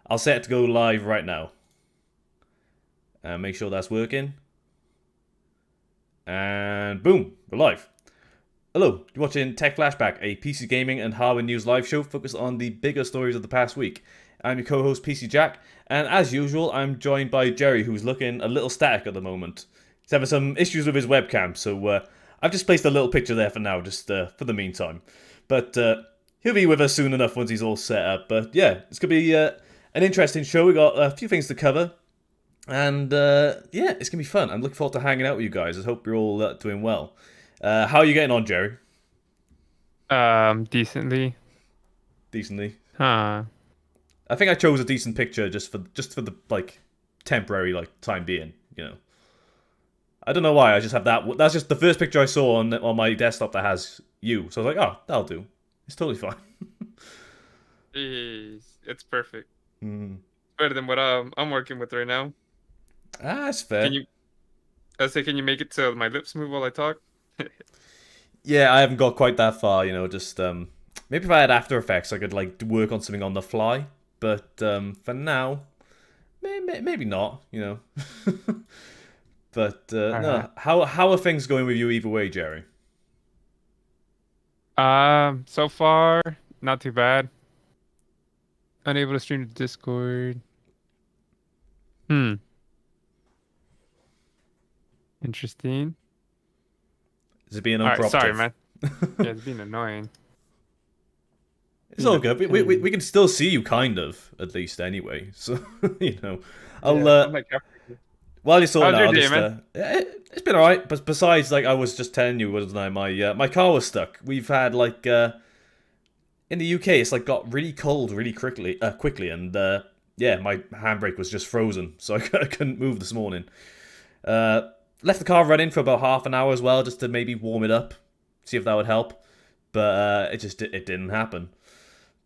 I'll set it to go live right now. Make sure that's working. And boom, we're live. Hello, you're watching Tech Flashback, a PC gaming and hardware news live show focused on the bigger stories of the past week. I'm your co-host PC Jack, and as usual, I'm joined by Jerry, who's looking a little static at the moment. He's having some issues with his webcam, so I've just placed a little picture there for now, just for the meantime. But he'll be with us soon enough once he's all set up. But yeah, it's going to be an interesting show. We got a few things to cover. And yeah, it's going to be fun. I'm looking forward to hanging out with you guys. I hope you're all doing well. How are you getting on, Jerry? Decently. Decently. Huh. I think I chose a decent picture just for the like temporary time being. You know, I don't know why. I just have that. That's just the first picture I saw on my desktop that has you. So I was like, oh, that'll do. It's totally fine. Jeez, it's perfect. Mm. Better than what I'm working with right now. Ah, that's fair. Can you? I say, can you make it so my lips move while I talk? Yeah, I haven't got quite that far. You know, just maybe if I had After Effects, I could like work on something on the fly. But for now, maybe not. You know. But no, Alright. how are things going with you either way, Jerry? So far, not too bad. Unable to stream to Discord. Hmm. Interesting. Is it being All right, sorry, uncooperative? man. Yeah, it's being annoying. It's Being all a good. We pain. can still see you, kind of, at least anyway. So you know, I'll Yeah, I'm like, while you're sorting how's out, your I'll day, just man? it's been alright. But besides, like I was just telling you, wasn't I? My car was stuck. We've had like in the UK, it's like got really cold really quickly, and yeah, my handbrake was just frozen, so I couldn't move this morning. Uh, Left the car running for about half an hour as well, just to maybe warm it up, see if that would help. But it didn't happen.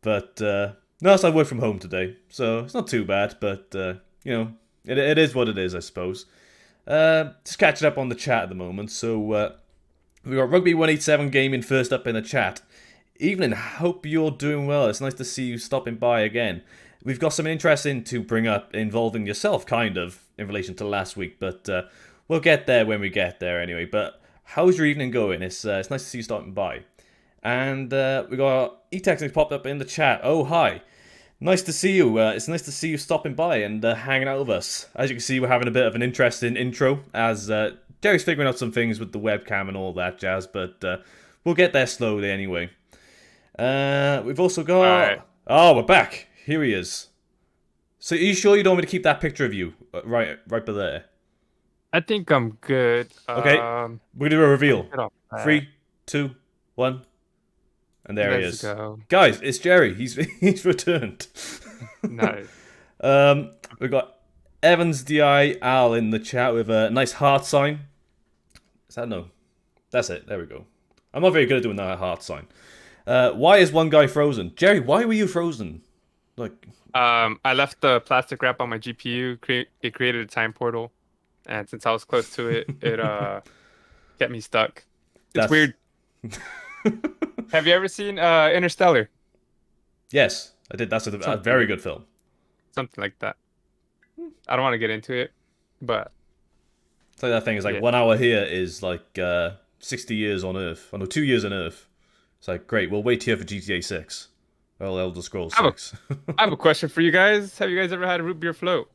But no, so I work from home today, so it's not too bad. But you know, it is what it is, I suppose. Just catching up on the chat at the moment. So we got Rugby 187 Gaming first up in the chat. Evening, hope you're doing well. It's nice to see you stopping by again. We've got some interesting to bring up involving yourself, kind of, in relation to last week, but we'll get there when we get there anyway. But how's your evening going? It's nice to see you stopping by. And we got E-Tex popped up in the chat. Oh, hi. Nice to see you. It's nice to see you stopping by and hanging out with us. As you can see, we're having a bit of an interesting intro as Jerry's figuring out some things with the webcam and all that jazz, but we'll get there slowly anyway. We've also All right. got... Oh, we're back. Here he is. So are you sure you don't want me to keep that picture of you right by there? I think I'm good. Okay, we're going to do a Let me reveal. get off that. 3, 2, 1, and there he Let's is. go. Guys, it's Jerry. He's he's returned. Nice. We've got Evans DI Al in the chat with a nice heart sign. Is that no? That's it. There we go. I'm not very good at doing that heart sign. Why is one guy frozen? Jerry, why were you frozen? Like, I left the plastic wrap on my GPU. It created a time portal, and since I was close to it, it kept me stuck. It's that's... weird. Have you ever seen Interstellar? Yes, I did. That's a Something very like good film. something like that. I don't want to get into it, but It's like that thing is like yeah. 1 hour here is like 60 years on Earth. Oh no, 2 years on Earth. It's like, great, we'll wait here for GTA 6. Well, Elder Scrolls I have a 6. I have a question for you guys. Have you guys ever had a root beer float?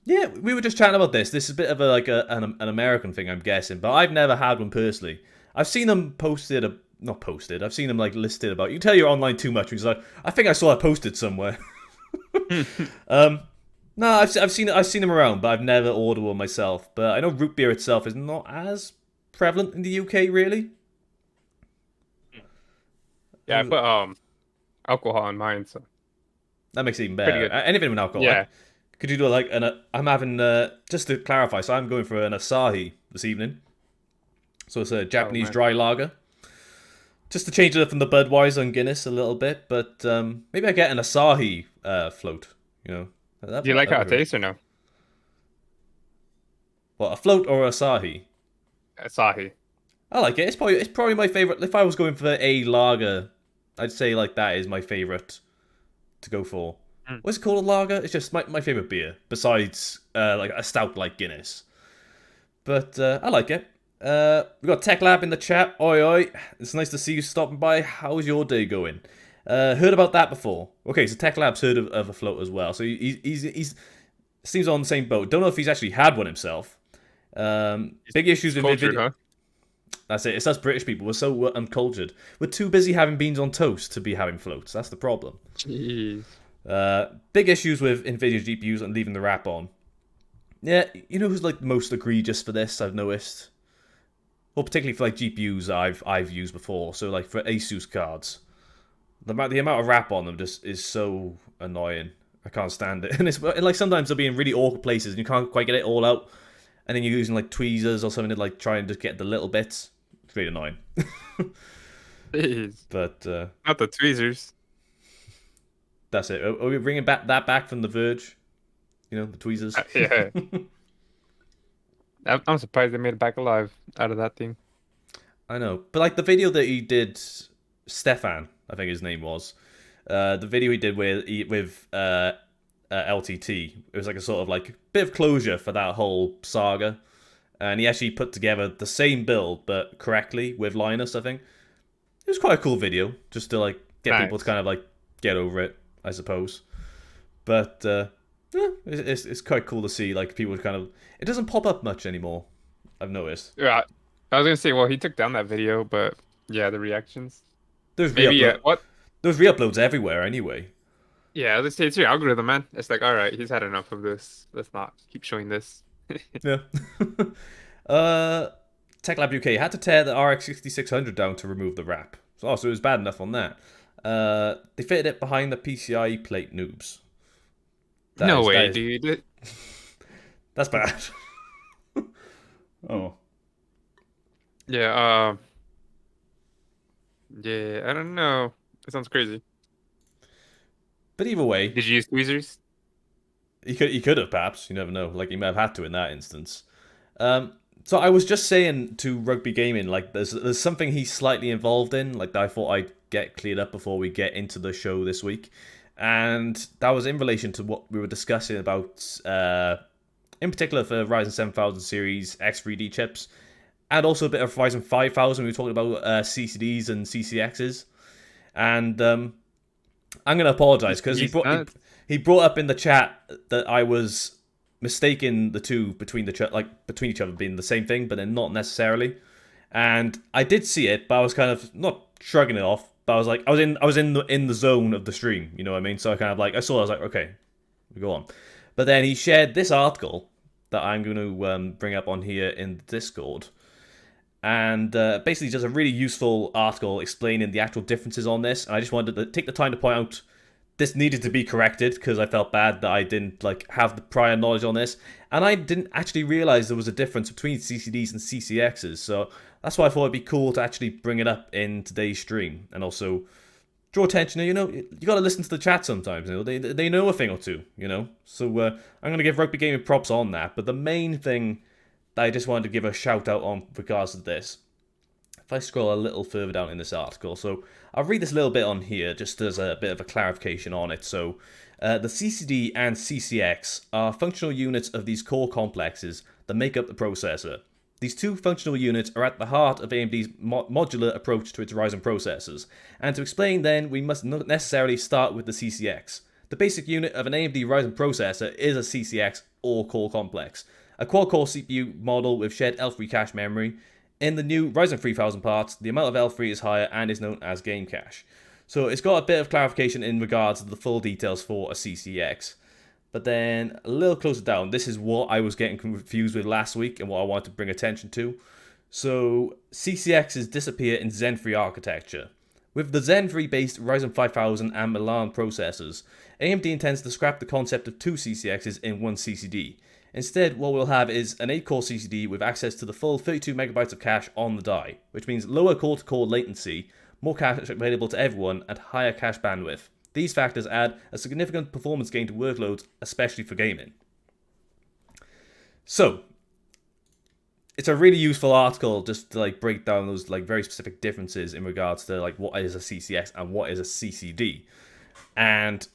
Yeah, we were just chatting about this. This is a bit of an American thing, I'm guessing, but I've never had one personally. I've seen them posted, not posted. I've seen them like listed about. You tell you're online too much because I think I saw it posted somewhere. um, no, I've seen them around, but I've never ordered one myself. But I know root beer itself is not as prevalent in the UK, really. Yeah, I put alcohol in mine, so That makes it even pretty better. good. Anything with alcohol. Yeah. Could you do like I'm having just to clarify. So I'm going for an Asahi this evening. So it's a Oh Japanese man. dry lager. Just to change it up from the Budweiser and Guinness a little bit, but maybe I get an Asahi float. You know, Do you like that'd how be it great. tastes or no? What, a float or Asahi? Asahi. I like it. It's probably my favorite. If I was going for a lager, I'd say like that is my favorite to go for. Mm. What's it called? A lager? It's just my favorite beer, besides like a stout like Guinness. But I like it. We got Tech Lab in the chat. Oi oi, it's nice to see you stopping by. How's your day going? Heard about that before. Okay, so Tech Lab's heard of a float as well. So he's seems on the same boat. Don't know if he's actually had one himself. Big issues It's with cultured, video. huh? That's it. It's us British people. We're so uncultured. We're too busy having beans on toast to be having floats. That's the problem. Jeez. Big issues with Nvidia GPUs and leaving the wrap on. Yeah, you know who's like the most egregious for this? I've noticed. Well, particularly for like GPUs I've used before. So like for Asus cards, the amount of wrap on them just is so annoying. I can't stand it. And it's like sometimes they'll be in really awkward places and you can't quite get it all out. And then you're using like tweezers or something to like try and just get the little bits. It's really annoying. Jeez. But Not the tweezers. that's it. Are we bringing back from The Verge? You know, the tweezers. Yeah. I'm surprised they made it back alive out of that thing. I know, but like the video that he did, Stefan, I think his name was, the video he did with LTT. It was like a sort of like bit of closure for that whole saga, and he actually put together the same build but correctly with Linus. I think it was quite a cool video, just to like get people to kind of like get over it, I suppose. But yeah, it's quite cool to see like people kind of. It doesn't pop up much anymore. I've noticed. Yeah, I was gonna say, well, he took down that video, but yeah, the reactions. There's Maybe what? There's re-uploads everywhere anyway. Yeah, let's say it's your algorithm, man. It's like, all right, he's had enough of this. Let's not keep showing this. Yeah. TechLab UK had to tear the RX 6600 down to remove the wrap. So it was bad enough on that. They fitted it behind the PCIe plate noobs. No way, dude. That's bad. Oh. Yeah, yeah, I don't know. It sounds crazy. But either way, Did you use tweezers? he could have perhaps. You never know. Like he may have had to in that instance. So I was just saying to Rugby Gaming, like there's something he's slightly involved in, like that I thought I'd get cleared up before we get into the show this week, and that was in relation to what we were discussing about, in particular for Ryzen 7000 series X3D chips, and also a bit of Ryzen 5000. We were talking about CCDs and CCXs, and I'm gonna apologize because he brought up in the chat that I was mistaking the two between between each other being the same thing, but then not necessarily. And I did see it, but I was kind of not shrugging it off. But I was like, I was in the zone of the stream, you know what I mean? So I kind of like I was like, okay, we go on. But then he shared this article that I'm going to bring up on here in the Discord, and basically just a really useful article explaining the actual differences on this. And I just wanted to take the time to point out this needed to be corrected because I felt bad that I didn't like have the prior knowledge on this, and I didn't actually realize there was a difference between CCDs and CCXs. So that's why I thought it'd be cool to actually bring it up in today's stream and also draw attention. You know, you got to listen to the chat sometimes. You know, they know a thing or two. You know, so I'm gonna give Rugby Gaming props on that. But the main thing that I just wanted to give a shout out on regards to this. If I scroll a little further down in this article, so I'll read this little bit on here just as a bit of a clarification on it. So the CCD and CCX are functional units of these core complexes that make up the processor. These two functional units are at the heart of AMD's modular approach to its Ryzen processors. And to explain then, we must not necessarily start with the CCX. The basic unit of an AMD Ryzen processor is a CCX or core complex, a quad-core CPU model with shared L3 cache memory. In the new Ryzen 3000 parts, the amount of L3 is higher and is known as game cache. So it's got a bit of clarification in regards to the full details for a CCX. But then a little closer down, this is what I was getting confused with last week and what I wanted to bring attention to. So CCXs disappear in Zen 3 architecture. With the Zen 3 based Ryzen 5000 and Milan processors, AMD intends to scrap the concept of two CCXs in one CCD. Instead, what we'll have is an 8-core CCD with access to the full 32MB of cache on the die, which means lower core-to-core latency, more cache available to everyone, and higher cache bandwidth. These factors add a significant performance gain to workloads, especially for gaming. So, it's a really useful article just to like break down those like very specific differences in regards to like what is a CCX and what is a CCD. And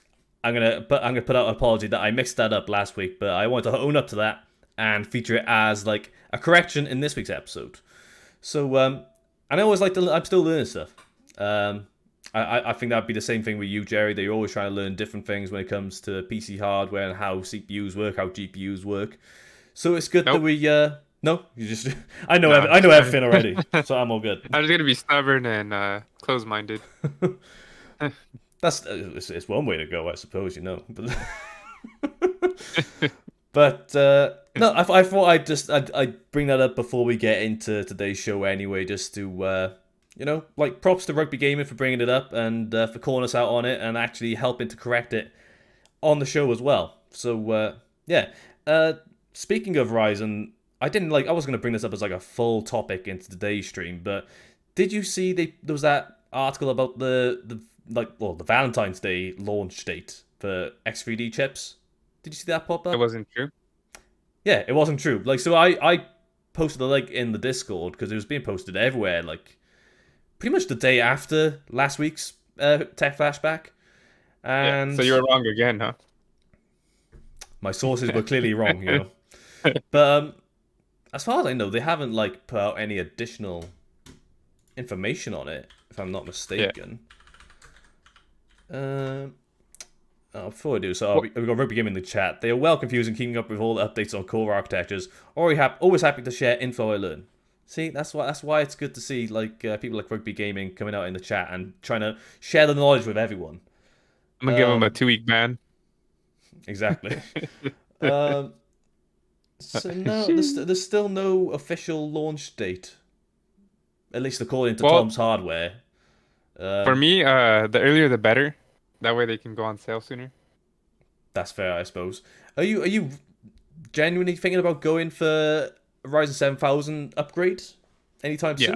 I'm gonna put out an apology that I mixed that up last week, but I want to own up to that and feature it as like a correction in this week's episode. So and I always like to. I'm still learning stuff. I think that'd be the same thing with you, Jerry. That you're always trying to learn different things when it comes to PC hardware and how CPUs work, how GPUs work. So it's good that Nope. we. No, you just. No, I'm I just know gonna, everything already, so I'm all good. I'm just gonna be stubborn and close-minded. That's it's one way to go, I suppose. But no, I thought I'd bring that up before we get into today's show anyway, just to like props to Rugby Gaming for bringing it up and for calling us out on it and actually helping to correct it on the show as well. So yeah, speaking of Ryzen, I was going to bring this up as like a full topic into today's stream, but did you see there was that article about the Valentine's Day launch date for X3D chips? Did you see that pop It up? wasn't true. Yeah, it wasn't true. Like, so I posted a link in the Discord because it was being posted everywhere. Like, pretty much the day after last week's Tech Flashback, Yeah. So and you were wrong again, huh? my sources were clearly wrong. But as far as I know, they haven't like put out any additional information on it, if I'm not Yeah. mistaken. Before I do so, Well, we've got Rugby Game in the chat. They are well confused and keeping up with all the updates on core architectures. Always happy to share info I learn. See, that's why it's good to see like people like Rugby Gaming coming out in the chat and trying to share the knowledge with everyone. I'm gonna give him a Um, 2-week ban. exactly. Um, so no, there's still no official launch date, at least according to Well, Tom's Hardware. for Um, me, the earlier the better. That way they can go on sale sooner. that's fair, I suppose. Are you genuinely thinking about going for a Ryzen 7000 upgrade anytime Yeah.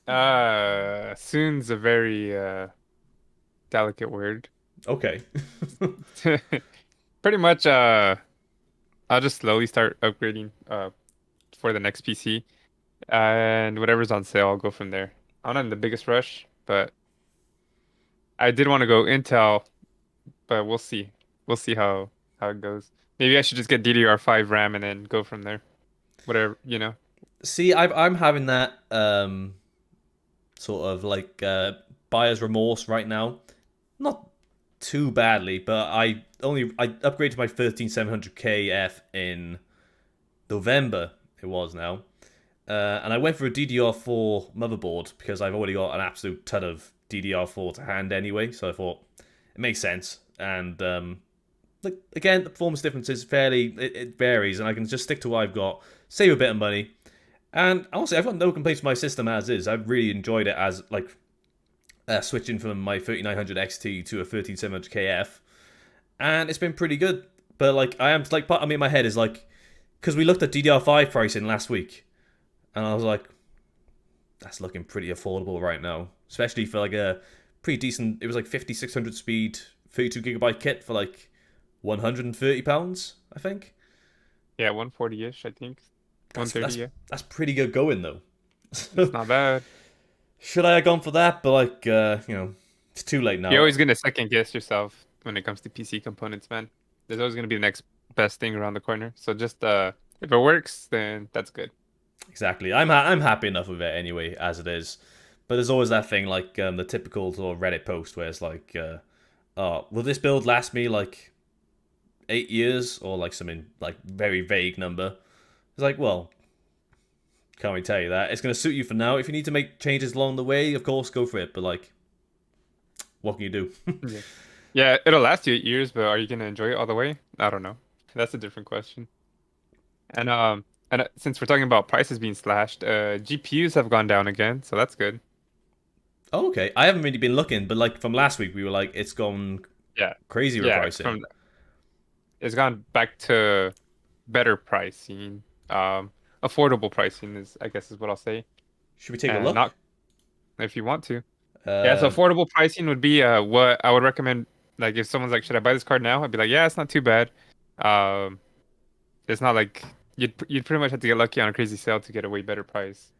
soon? Soon's a very delicate word. Okay. Pretty much, I'll just slowly start upgrading for the next PC, and whatever's on sale, I'll go from there. I'm not in the biggest rush, but I did want to go Intel, but we'll see. We'll see how it goes. Maybe I should just get DDR5 RAM and then go from there. Whatever, you know. See, I'm having that sort of like buyer's remorse right now. Not too badly, but I upgraded to my 13700KF in November. It was now, and I went for a DDR4 motherboard because I've already got an absolute ton of DDR4 to hand anyway. So I thought it makes sense, and like again, the performance difference is it varies, and I can just stick to what I've got, save a bit of money, and honestly, I've got no complaints with my system as is. I've really enjoyed it as like switching from my 3900 XT to a 13700 KF, and it's been pretty good. But like, I am like, part of me in my head is like, because we looked at DDR5 pricing last week, and I was like, that's looking pretty affordable right now, especially for like a pretty decent. It was like 5600 speed, 32 GB kit for like £130, I think. Yeah, 140-ish, I think. That's 130, yeah. that's pretty good going though. It's not bad. Should I have gone for that? But like, it's too late You're now. always gonna second guess yourself when it comes to PC components, man. There's always gonna be the next best thing around the corner. So just if it works, then that's good. Exactly. I'm happy enough with it anyway as it is. But there's always that thing like the typical sort of Reddit post where it's like, oh, will this build last me like 8 years or like something like very vague number? It's like, well, can't really tell you that. It's gonna suit you for now. If you need to make changes along the way, of course, go for it. But like, what can you do? Yeah. Yeah, it'll last you 8 years, but are you gonna enjoy it all the way? I don't know. That's a different question. And since we're talking about prices being slashed, GPUs have gone down again, so that's good. Oh, okay, I haven't really been looking, but like from last week, we were like, it's gone Yeah, crazy with yeah, pricing. it's gone back to better pricing. Affordable pricing is, I guess, is what I'll say. Should we take a And look? not if you want to. Yeah, so Um, affordable pricing would be what I would recommend. Like if someone's like, should I buy this card now? I'd be like, yeah, it's not too bad. Um, it's not like you'd pretty much have to get lucky on a crazy sale to get a way better price.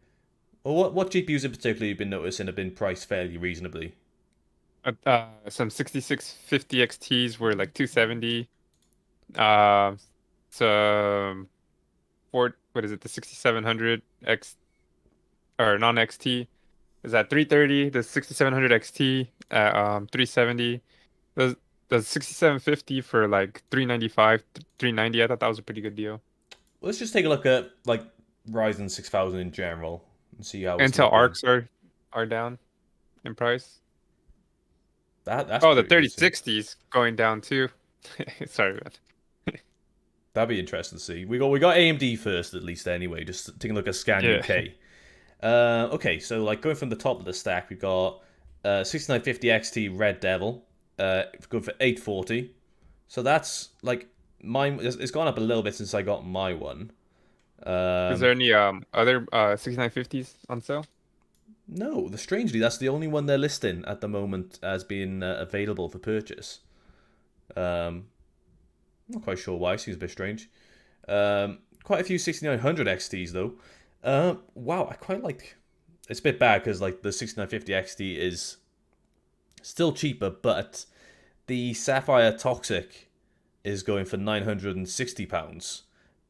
well, what GPUs in particular you've been noticing have been priced fairly reasonably? Some 6650 XTs were like 270. Uh, some what is it? The 6700 X or non XT is at 330. The 6700 XT at 370. The the 6750 for like 395, 390. I thought that was a pretty good deal. Let's just take a look at like Ryzen 6000 in general and see how it's Intel looking. Arcs are down in price. That's Oh, the pretty good to see. 3060's going down too. Sorry, man. That'd be interesting to see. We got AMD first at least anyway. Just taking a look at Scan Yeah. UK. Okay, so like going from the top of the stack, we've got 6950 XT Red Devil, good for 840. So that's like mine. It's gone up a little bit since I got my one. Is there Um, any other 6950s on sale? no, strangely, that's the only one they're listing at the moment as being available for purchase. Um, not quite sure why. Seems a bit strange. Quite a few 6900 XTs though. Wow, I quite like. It's a bit bad because like the 6950 XT is still cheaper, but the Sapphire Toxic is going for £960.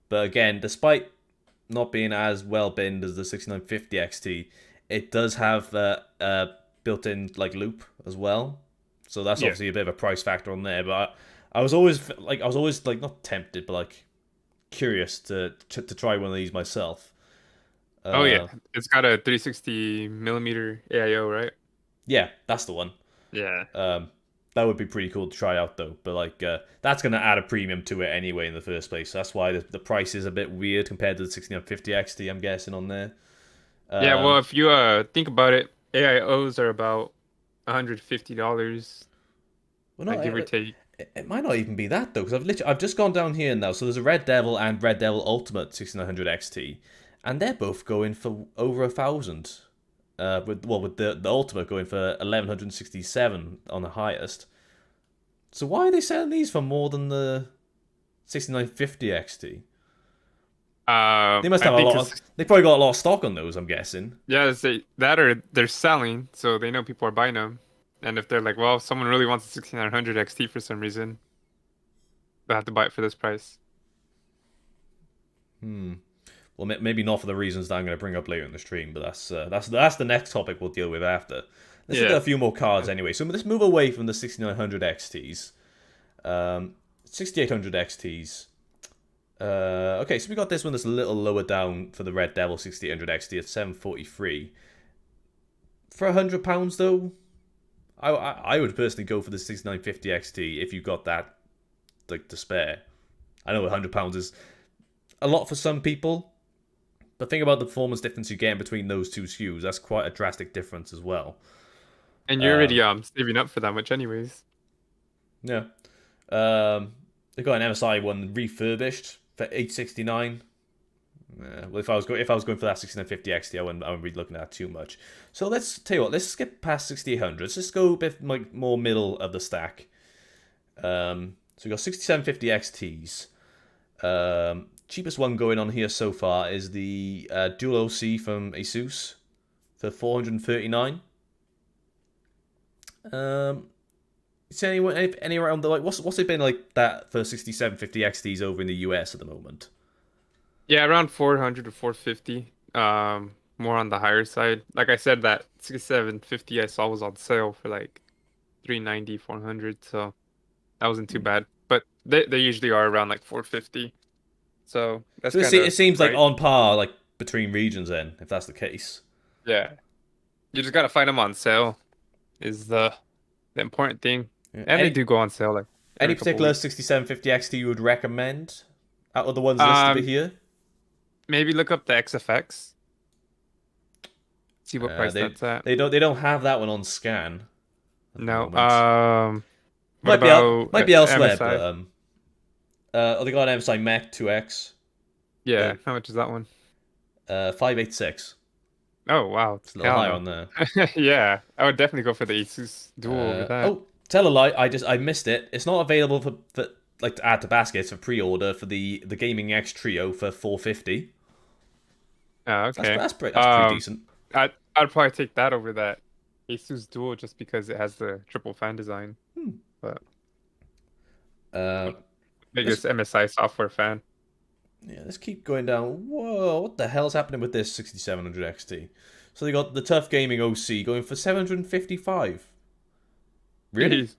But again, despite not being as well binned as the 6950 XT, it does have built-in like loop as well. So that's Yeah. obviously a bit of a price factor on there. But I was always like not tempted, but like curious to try one of these myself. Oh yeah, Uh, it's got a 360 millimeter AIO, right? yeah, that's the one. Yeah. Um, that would be pretty cool to try out though. But like that's gonna add a premium to it anyway in the first place. That's why the price is a bit weird compared to the 6950 XT. I'm guessing on there. Yeah, well, Um, if you think about it, AIOs are about $150, well, no, give or take. it might not even be that though, because I've just gone down here now. So there's a Red Devil and Red Devil Ultimate 6900 XT, and they're both going for over 1,000. With the Ultimate going for 1,167 on the highest. So why are they selling these for more than the 6950 XT? They must I have a think lot of. 'cause They probably got a lot of stock on those. I'm guessing. yeah, that or they're selling, so they know people are buying them. And if they're like, well, if someone really wants a 6900 XT for some reason, they'll have to buy it for this price. Hmm. Well, maybe not for the reasons that I'm going to bring up later in the stream, but that's the next topic we'll deal with after. Let's look at Yeah. a few more cards anyway. So let's move away from the 6900 XTs. 6800 XTs. Okay, so we got this one that's a little lower down for the Red Devil 6800 XT at 743. For £100 though, I would personally go for the 6950 XT if you got that like to spare. I know £100 is a lot for some people, but think about the performance difference you get between those two SKUs. That's quite a drastic difference as well. And you're already Um, saving up for that much anyways. yeah. They got an MSI one refurbished for 869. Well, if I was going for that 6950 XT, I wouldn't be looking at that too much. So let's tell you what. Let's skip past 6800s. Let's go a bit like more middle of the stack. So we got 6750 XTs. Cheapest one going on here so far is the Dual OC from Asus for 439. Is anyone any around the like what's it been like that for 6750 XTs over in the US at the moment? Yeah, around 400 to 450. More on the higher side. Like I said, that 6750 I saw was on sale for like 390, 400, so that wasn't too bad. But they usually are around like 450. So that's So kind it of seems like right. on par like between regions then, if that's the case. Yeah. You just gotta find them on sale is the important thing. Yeah. And they do go on sale like Any every couple particular weeks. 6750 XT you would recommend out of the ones listed Um, here? Maybe look up the XFX, see what Uh, price they that's at. they don't have that one on scan at the No. moment. What about Might be elsewhere, but MSI? they got an MSI Mech 2X, Yeah, the how much is that one? 586. Oh wow, It's a little hell higher no. on there. Yeah, I would definitely go for the Asus Dual over that. Oh, tell a lie. I missed it. It's not available for like to add to baskets for pre-order for the Gaming X Trio for 450. Oh, That's okay. pretty Um, decent. I'd probably take that over that. Asus Dual just because it has the triple fan design. Hmm. But Uh, I'm let's biggest MSI software fan. yeah, let's keep going down. Whoa, what the hell's happening with this 6700 XT? So they got the Tough Gaming OC going for 755. Really? Jeez.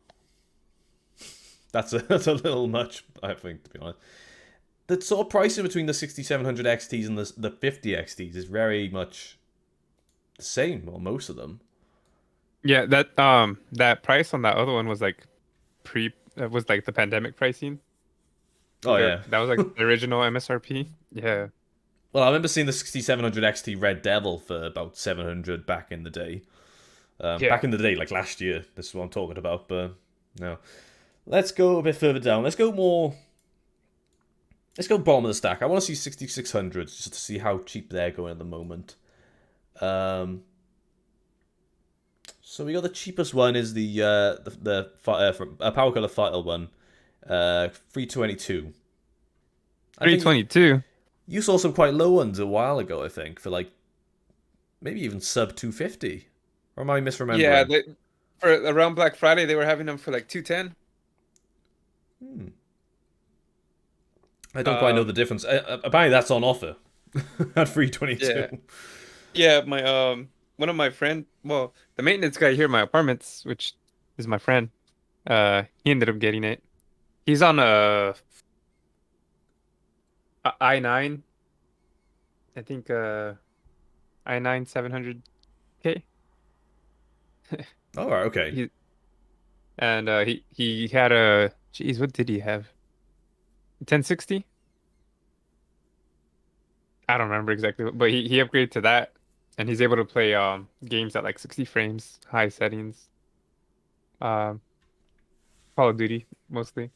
That's a little much, I think, to be honest. The sort of pricing between the 6700 XTs and the 50 XTs is very much the same, or most of them. Yeah, that price on that other one was like pre was like the pandemic pricing. Oh yeah. That was like the original MSRP. Yeah. Well, I remember seeing the 6700 XT Red Devil for about 700 back in the day. Yeah. Back in the day, like last year. This is what I'm talking about. But no, let's go a bit further down. Let's go more. Let's go bottom of the stack. I want to see 6600s just to see how cheap they're going at the moment. Um, so we got the cheapest one is the Power Color Vital one, 322. I think 322. you saw some quite low ones a while ago. I think for like maybe even sub 250. Or am I Yeah, misremembering? for around Black Friday they were having them for like 210. Hmm. I don't quite know Um the difference. Apparently that's on offer at yeah. 322. Yeah, my one of my friend, well, the maintenance guy here at my apartments, which is my friend, he ended up getting it. He's on a i9, I think i9 700K. All right, okay. He and he had a, geez, what did he have? 1060? I don't remember exactly, but he upgraded to that, and he's able to play games at like 60 frames, high settings. Um, Call of Duty mostly.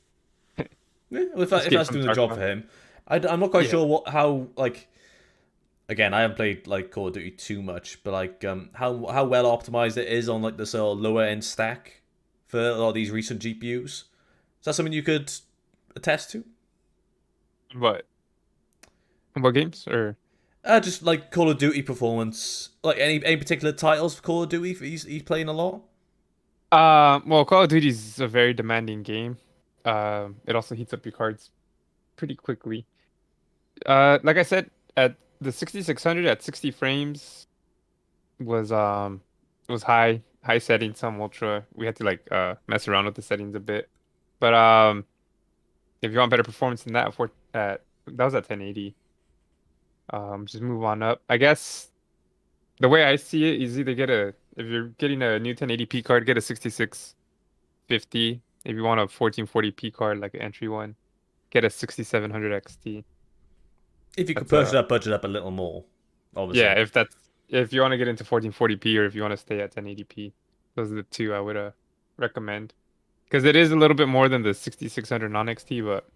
Yeah, well, if Escape that's from doing the job Tarkov. for him, I'm not quite Yeah. sure how like again I haven't played like Call of Duty too much, but like how well optimized it is on like the sort of lower end stack for a lot of these recent GPUs. Is that something you could attest to? What? What games? Or Just like Call of Duty performance, like any particular titles for Call of Duty he's playing a lot. well, Call of Duty is a very demanding game. It also heats up your cards pretty quickly. Like I said, at the 6600 at 60 frames was high settings, some ultra. We had to like mess around with the settings a bit. But if you want better performance than that, for at that was at 1080. Just move on up. I guess the way I see it is either get a, if you're getting a new 1080p card, get a 6650. If you want a 1440p card, like an entry one, get a 6700 XT. If you could That's push a, that budget up a little more, yeah, obviously. if you want to get into 1440p or if you want to stay at 1080p, those are the two I would recommend. Because it is a little bit more than the 6600 non-XT, but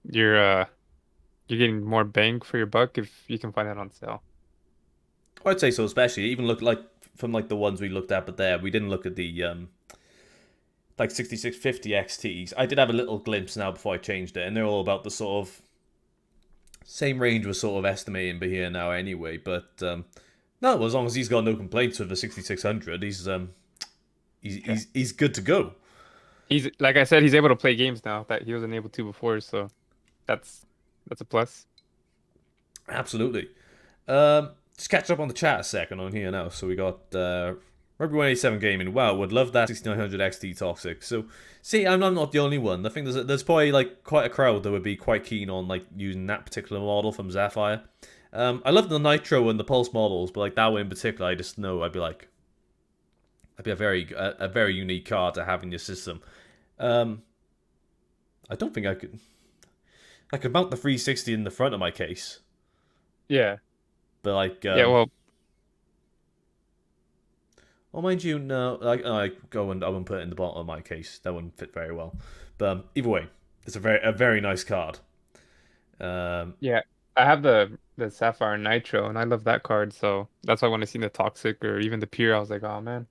you're uh you're getting more bang for your buck if you can find that on sale. I'd say so, especially even look like from like the ones we looked at, but there we didn't look at the like 6650 XTs. I did have a little glimpse now before I changed it, and they're all about the sort of same range we're sort of estimating be here now anyway. But no, as long as he's got no complaints with the 6600, Yeah. he's good to go. He's, like I said, he's able to play games now that he wasn't able to before, so that's that's a plus. Absolutely. Just catch up on the chat a second on here now. So we got Rugby 187 Gaming. Wow, would love that 6900 XT Toxic. So see, I'm not the only one. I think there's probably like quite a crowd that would be quite keen on like using that particular model from Sapphire. I love the Nitro and the Pulse models, but like that one in particular, I just know I'd be like, that'd be a very unique card to have in your system. Um, I don't think I could mount the 360 in the front of my case, Yeah. but like Yeah, well, well, mind you, no, I go and I wouldn't put it in the bottom of my case. That wouldn't fit very well. But either way, it's a very nice card. Um, yeah. I have the Sapphire Nitro and I love that card, so that's why when I seen the Toxic or even the Pure, I was like, "Oh man."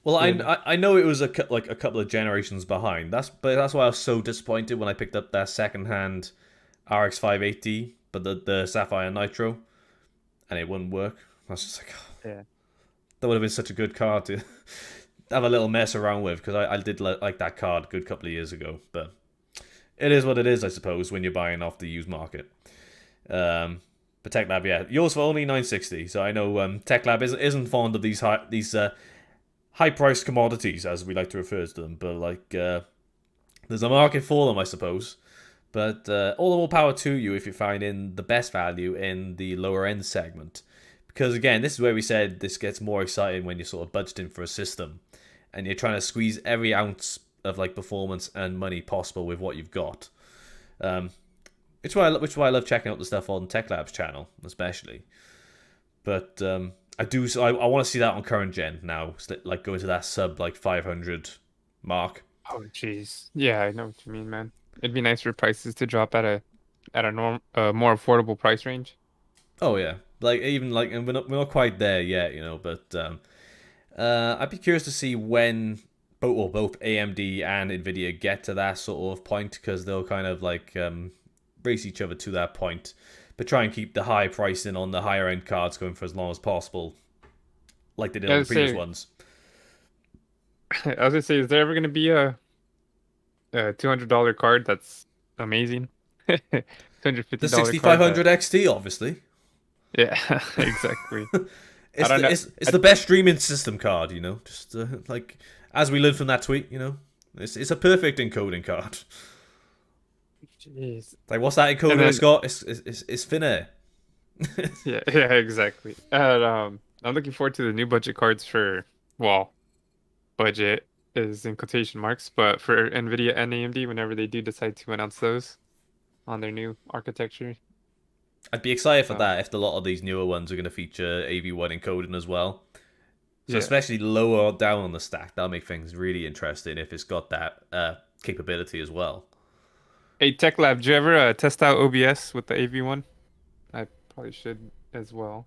well, Yeah, no. I know it was like a couple of generations behind. That's why I was so disappointed when I picked up that secondhand RX 580, but the Sapphire Nitro, and it wouldn't work. I was just like, Yeah. That would have been such a good card to have a little mess around with because I did like that card a good couple of years ago. But it is what it is, I suppose, when you're buying off the used market. But TechLab, yeah, yours for only 960. So I know TechLab isn't fond of these high priced commodities as we like to refer to them, but like there's a market for them, I suppose. But all the more power to you if you're finding the best value in the lower end segment. Because again, this is where we said this gets more exciting when you're sort of budgeting for a system and you're trying to squeeze every ounce of like performance and money possible with what you've got. Which is why I love checking out the stuff on Tech Lab's channel, especially. But I want to see that on current gen now, like going to that sub like 500 mark. Oh, jeez. Yeah, I know what you mean, man. It'd be nice for prices to drop at a more affordable price range. Oh yeah, like even like, and we're not quite there yet, But I'd be curious to see when both AMD and Nvidia get to that sort of point because they'll kind of like race each other to that point, but try and keep the high pricing on the higher end cards going for as long as possible, like they did on the previous ones. I was gonna say, is there ever gonna be a $200 card that's amazing? The $250 card that 6500 XT, obviously. yeah, exactly. I It's don't know. it's the best streaming system card, Just like as we learned from that tweet, it's a perfect encoding card. Jeez. Like what's that encoding And then it's got? It's thin air. yeah, exactly. And I'm looking forward to the new budget cards for, well, budget is in quotation marks, but for Nvidia and AMD whenever they do decide to announce those on their new architecture. I'd be excited for Um, that if a lot of these newer ones are going to feature AV1 encoding as well. So yeah. especially lower down on the stack, that'll make things really interesting if it's got that capability as well. Hey, Tech Lab, did you ever test out OBS with the AV one? I probably should as well.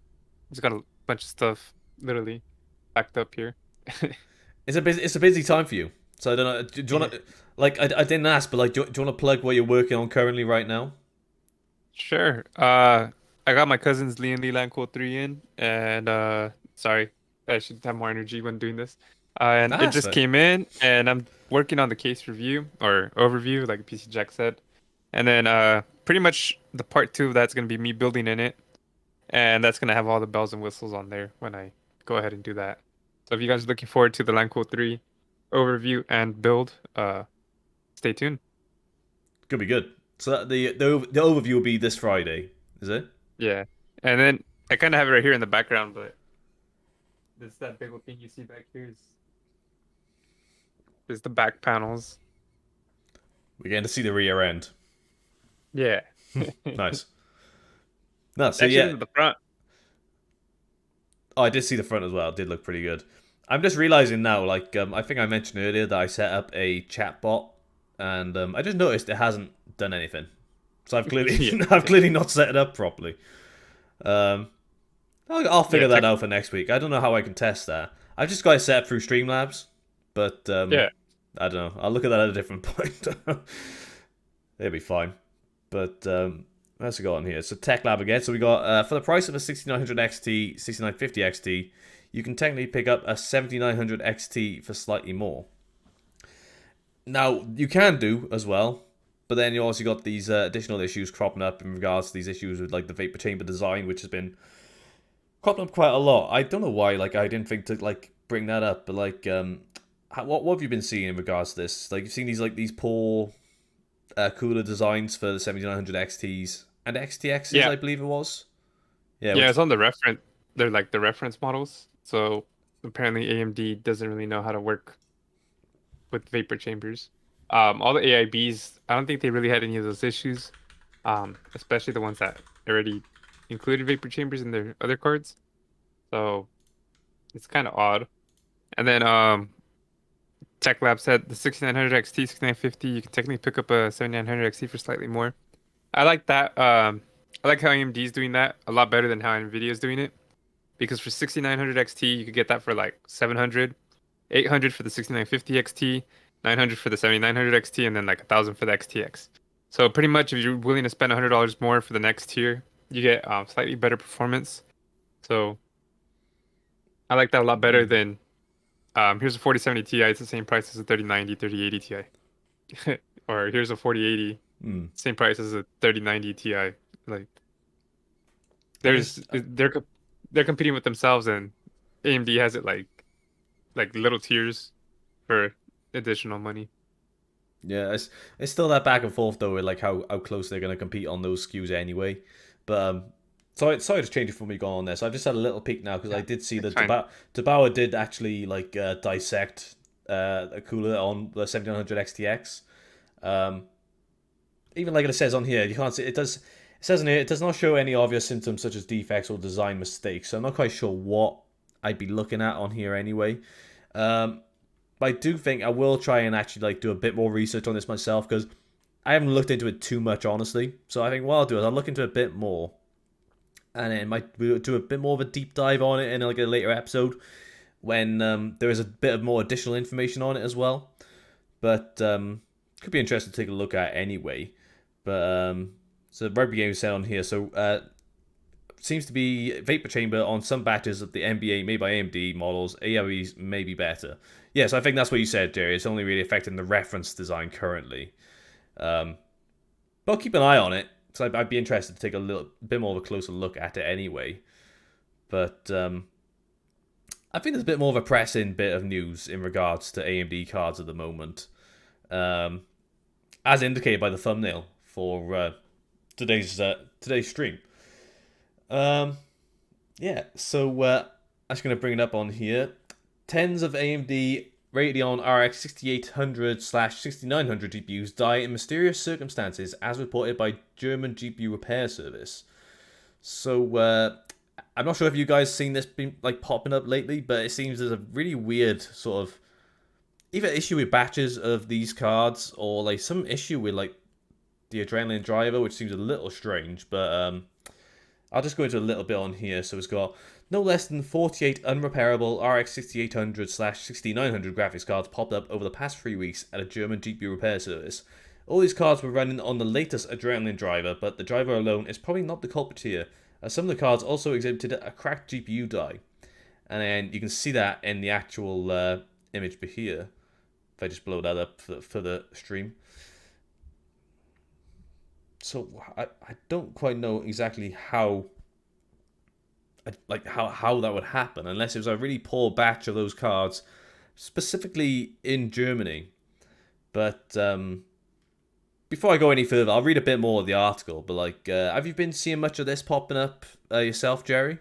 It's got a bunch of stuff literally backed up here. It's a busy time for you. So I don't know. Do you Yeah. want to like I didn't ask, but like do you want to plug what you're working on currently right now? Sure. I got my cousin's Lian Lilan Code 3 in, and sorry, I should have more energy when doing this. And Ah, it that's just fine. came in, and I'm working on the case review or overview, like PC Jack said. And then pretty much the part two of that's gonna be me building in it, and that's gonna have all the bells and whistles on there when I go ahead and do that. So if you guys are looking forward to the Lilan Code 3 overview and build, stay tuned. Could be good. So the overview will be this Friday, is it? Yeah. And then I kind of have it right here in the background, but this that big old thing you see back here is the back panels. We're getting to see the rear end. Yeah. Nice. No, so Actually, yeah. this is the front. Oh, I did see the front as well. It did look pretty good. I'm just realizing now, like I think I mentioned earlier that I set up a chat bot, and I just noticed it hasn't done anything. So I've clearly Yeah. I've clearly not set it up properly. Um, I'll Yeah. figure that out for next week. I don't know how I can test that. I've just got it set up through Streamlabs, but Yeah. I don't know. I'll look at that at a different point. It'll be fine. But let's go on here. So Tech Lab again. So we got for the price of a 6900 XT, 6950 XT, you can technically pick up a 7900 XT for slightly more. Now you can do as well, but then you also got these additional issues cropping up in regards to these issues with like the vapor chamber design, which has been cropping up quite a lot. I don't know why. Like I didn't think to like bring that up, but like what have you been seeing in regards to this? Like you've seen these poor cooler designs for the 7900 XTs and XTXs, Yeah. I believe it was. Yeah, Yeah. which It's on the reference. They're like the reference models. So apparently AMD doesn't really know how to work with vapor chambers. All the AIBs, I don't think they really had any of those issues. Especially the ones that already included vapor chambers in their other cards. So it's kind of odd. And then Tech Lab said the 6900 XT, 6950, you can technically pick up a 7900 XT for slightly more. I like that. I like how AMD is doing that a lot better than how Nvidia is doing it. Because for 6900 XT, you could get that for like 700, 800 for the 6950 XT, 900 for the 7900 XT, and then like 1000 for the XTX. So pretty much, if you're willing to spend $100 more for the next tier, you get slightly better performance. So I like that a lot better Mm. than here's a 4070 Ti. It's the same price as a 3090, 3080 Ti. Or here's a 4080, Mm. same price as a 3090 Ti. Like I there's guess they're competing with themselves, and AMD has it like little tiers for additional money. yeah, it's still that back and forth though, with like how close they're gonna compete on those SKUs anyway. But sorry to change it for me going on there. So I've just had a little peek now because I Yeah, did see it's that fine. Tabauer did actually like dissect a cooler on the 1700 XTX. Um, Even like it says on here, you can't see it does. It says in here it does not show any obvious symptoms such as defects or design mistakes. So I'm not quite sure what I'd be looking at on here anyway. Um, but I do think I will try and actually like do a bit more research on this myself because I haven't looked into it too much honestly. So I think what I'll do is I'll look into it a bit more, and it might do a bit more of a deep dive on it in like a later episode when there is a bit of more additional information on it as well. But could be interesting to take a look at anyway. But so Rugby Game said on here. So seems to be vapor chamber on some batches of the NBA made by AMD models. AOEs may be better. Yes, I think that's what you said, Jerry. It's only really affecting the reference design currently. But I'll keep an eye on it. So I'd be interested to take a little bit more of a closer look at it anyway. But I think there's a bit more of a pressing bit of news in regards to AMD cards at the moment. Um, as indicated by the thumbnail for today's stream. Um, yeah, so I'm just going to bring it up on here. Tens of AMD Radeon RX 6800/6900 GPUs die in mysterious circumstances, as reported by German GPU repair service. So I'm not sure if you guys seen this been like popping up lately, but it seems there's a really weird sort of either issue with batches of these cards or like some issue with like the adrenaline driver, which seems a little strange. But I'll just go into a little bit on here. So it's got no less than 48 unrepairable RX 6800/6900 graphics cards popped up over the past 3 weeks at a German GPU repair service. All these cards were running on the latest adrenaline driver, but the driver alone is probably not the culprit here, as some of the cards also exhibited a cracked GPU die. And then you can see that in the actual image here. If I just blow that up for the stream. So I don't quite know exactly how how that would happen unless it was a really poor batch of those cards specifically in Germany. But before I go any further, I'll read a bit more of the article. But like, have you been seeing much of this popping up yourself, Jerry?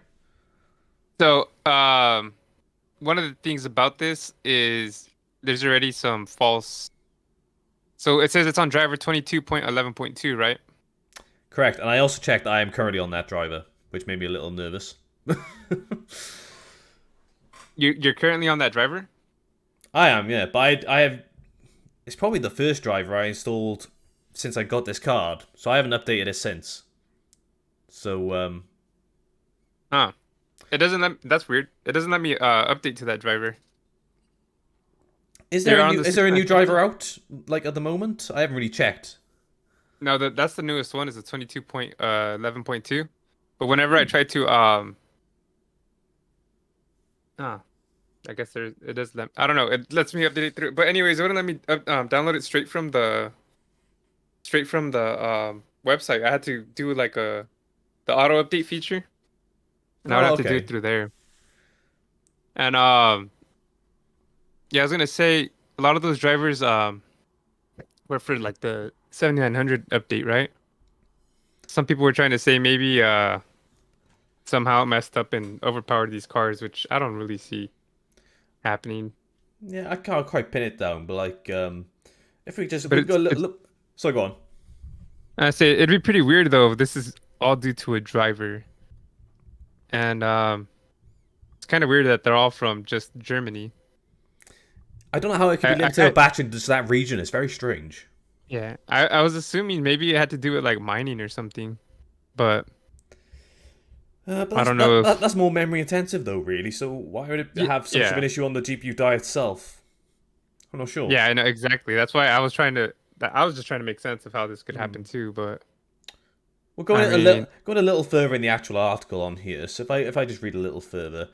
So, one of the things about this is there's already some false. So it says it's on driver 22.11.2, right? Correct. And I also checked I am currently on that driver, which made me a little nervous. You're currently on that driver? I am, yeah. But I have. It's probably the first driver I installed since I got this card, so I haven't updated it since. So Huh. It doesn't let that's weird. It doesn't let me update to that driver. You're on the is there a new 6950? driver out like at the moment? I haven't really checked. No, that's the newest one is the 22.11.2. But whenever I Hmm. try to ah, I guess there it does let I don't know. It lets me update it through. But anyways, it wouldn't let me download it straight from the website. I had to do like the auto update feature, and I would Oh, have to do it okay. through there. And yeah, I was gonna say a lot of those drivers were for like the 7900 update, right? Some people were trying to say maybe somehow it messed up and overpowered these cars, which I don't really see happening. Yeah, I can't quite pin it down, but like if But we go a it's little. So go on. I say it'd be pretty weird though if this is all due to a driver. And it's kind of weird that they're all from just Germany. I don't know how it could be I linked to a batch in just that region. It's very strange. yeah, I was assuming maybe it had to do with like mining or something, but But I don't know if that's more memory intensive though, really. So why would it have so much of an yeah, issue on the GPU die itself? I'm not sure. yeah, I know exactly. That's why I was just trying to make sense of how this could Hmm. happen too. But We're I mean, going a little further in the actual article on here. So if I just read a little further,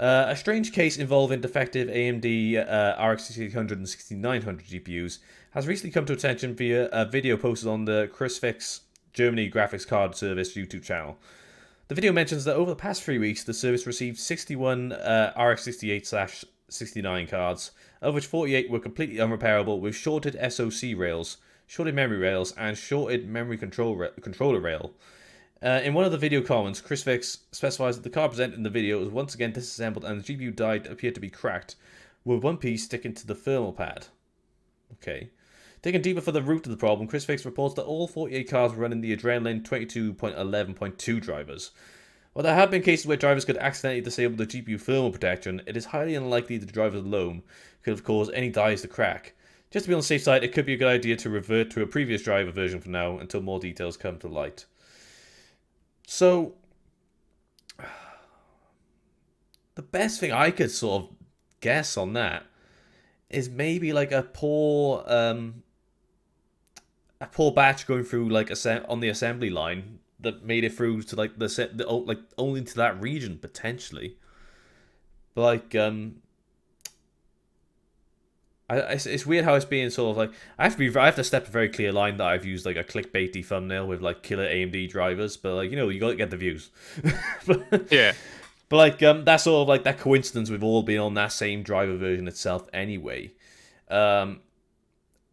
A strange case involving defective AMD RX 6800 and 6900 GPUs has recently come to attention via a video posted on the Crucifix Germany Graphics Card Service YouTube channel. The video mentions that over the past 3 weeks, the service received 61 RX 68/69 cards, of which 48 were completely unrepairable with shorted SoC rails, shorted memory rails, and shorted memory controller rail. In one of the video comments, Crucifix specifies that the card presented in the video was once again disassembled and the GPU die appeared to be cracked, with one piece sticking to the thermal pad. Okay. Digging deeper for the root of the problem, Crucifix reports that all 48 cards were running the Adrenaline 22.11.2 drivers. While there have been cases where drivers could accidentally disable the GPU thermal protection, it is highly unlikely that the drivers alone could have caused any dies to crack. Just to be on the safe side, it could be a good idea to revert to a previous driver version for now until more details come to light. So, the best thing I could sort of guess on that is maybe like a poor batch going through like on the assembly line that made it through to like like only to that region potentially. But like it's weird how it's being sort of like I have to step a very clear line that I've used like a clickbaity thumbnail with like killer AMD drivers, but like you got to get the views. Yeah. But like that's sort of like that coincidence we've all been on that same driver version itself anyway. And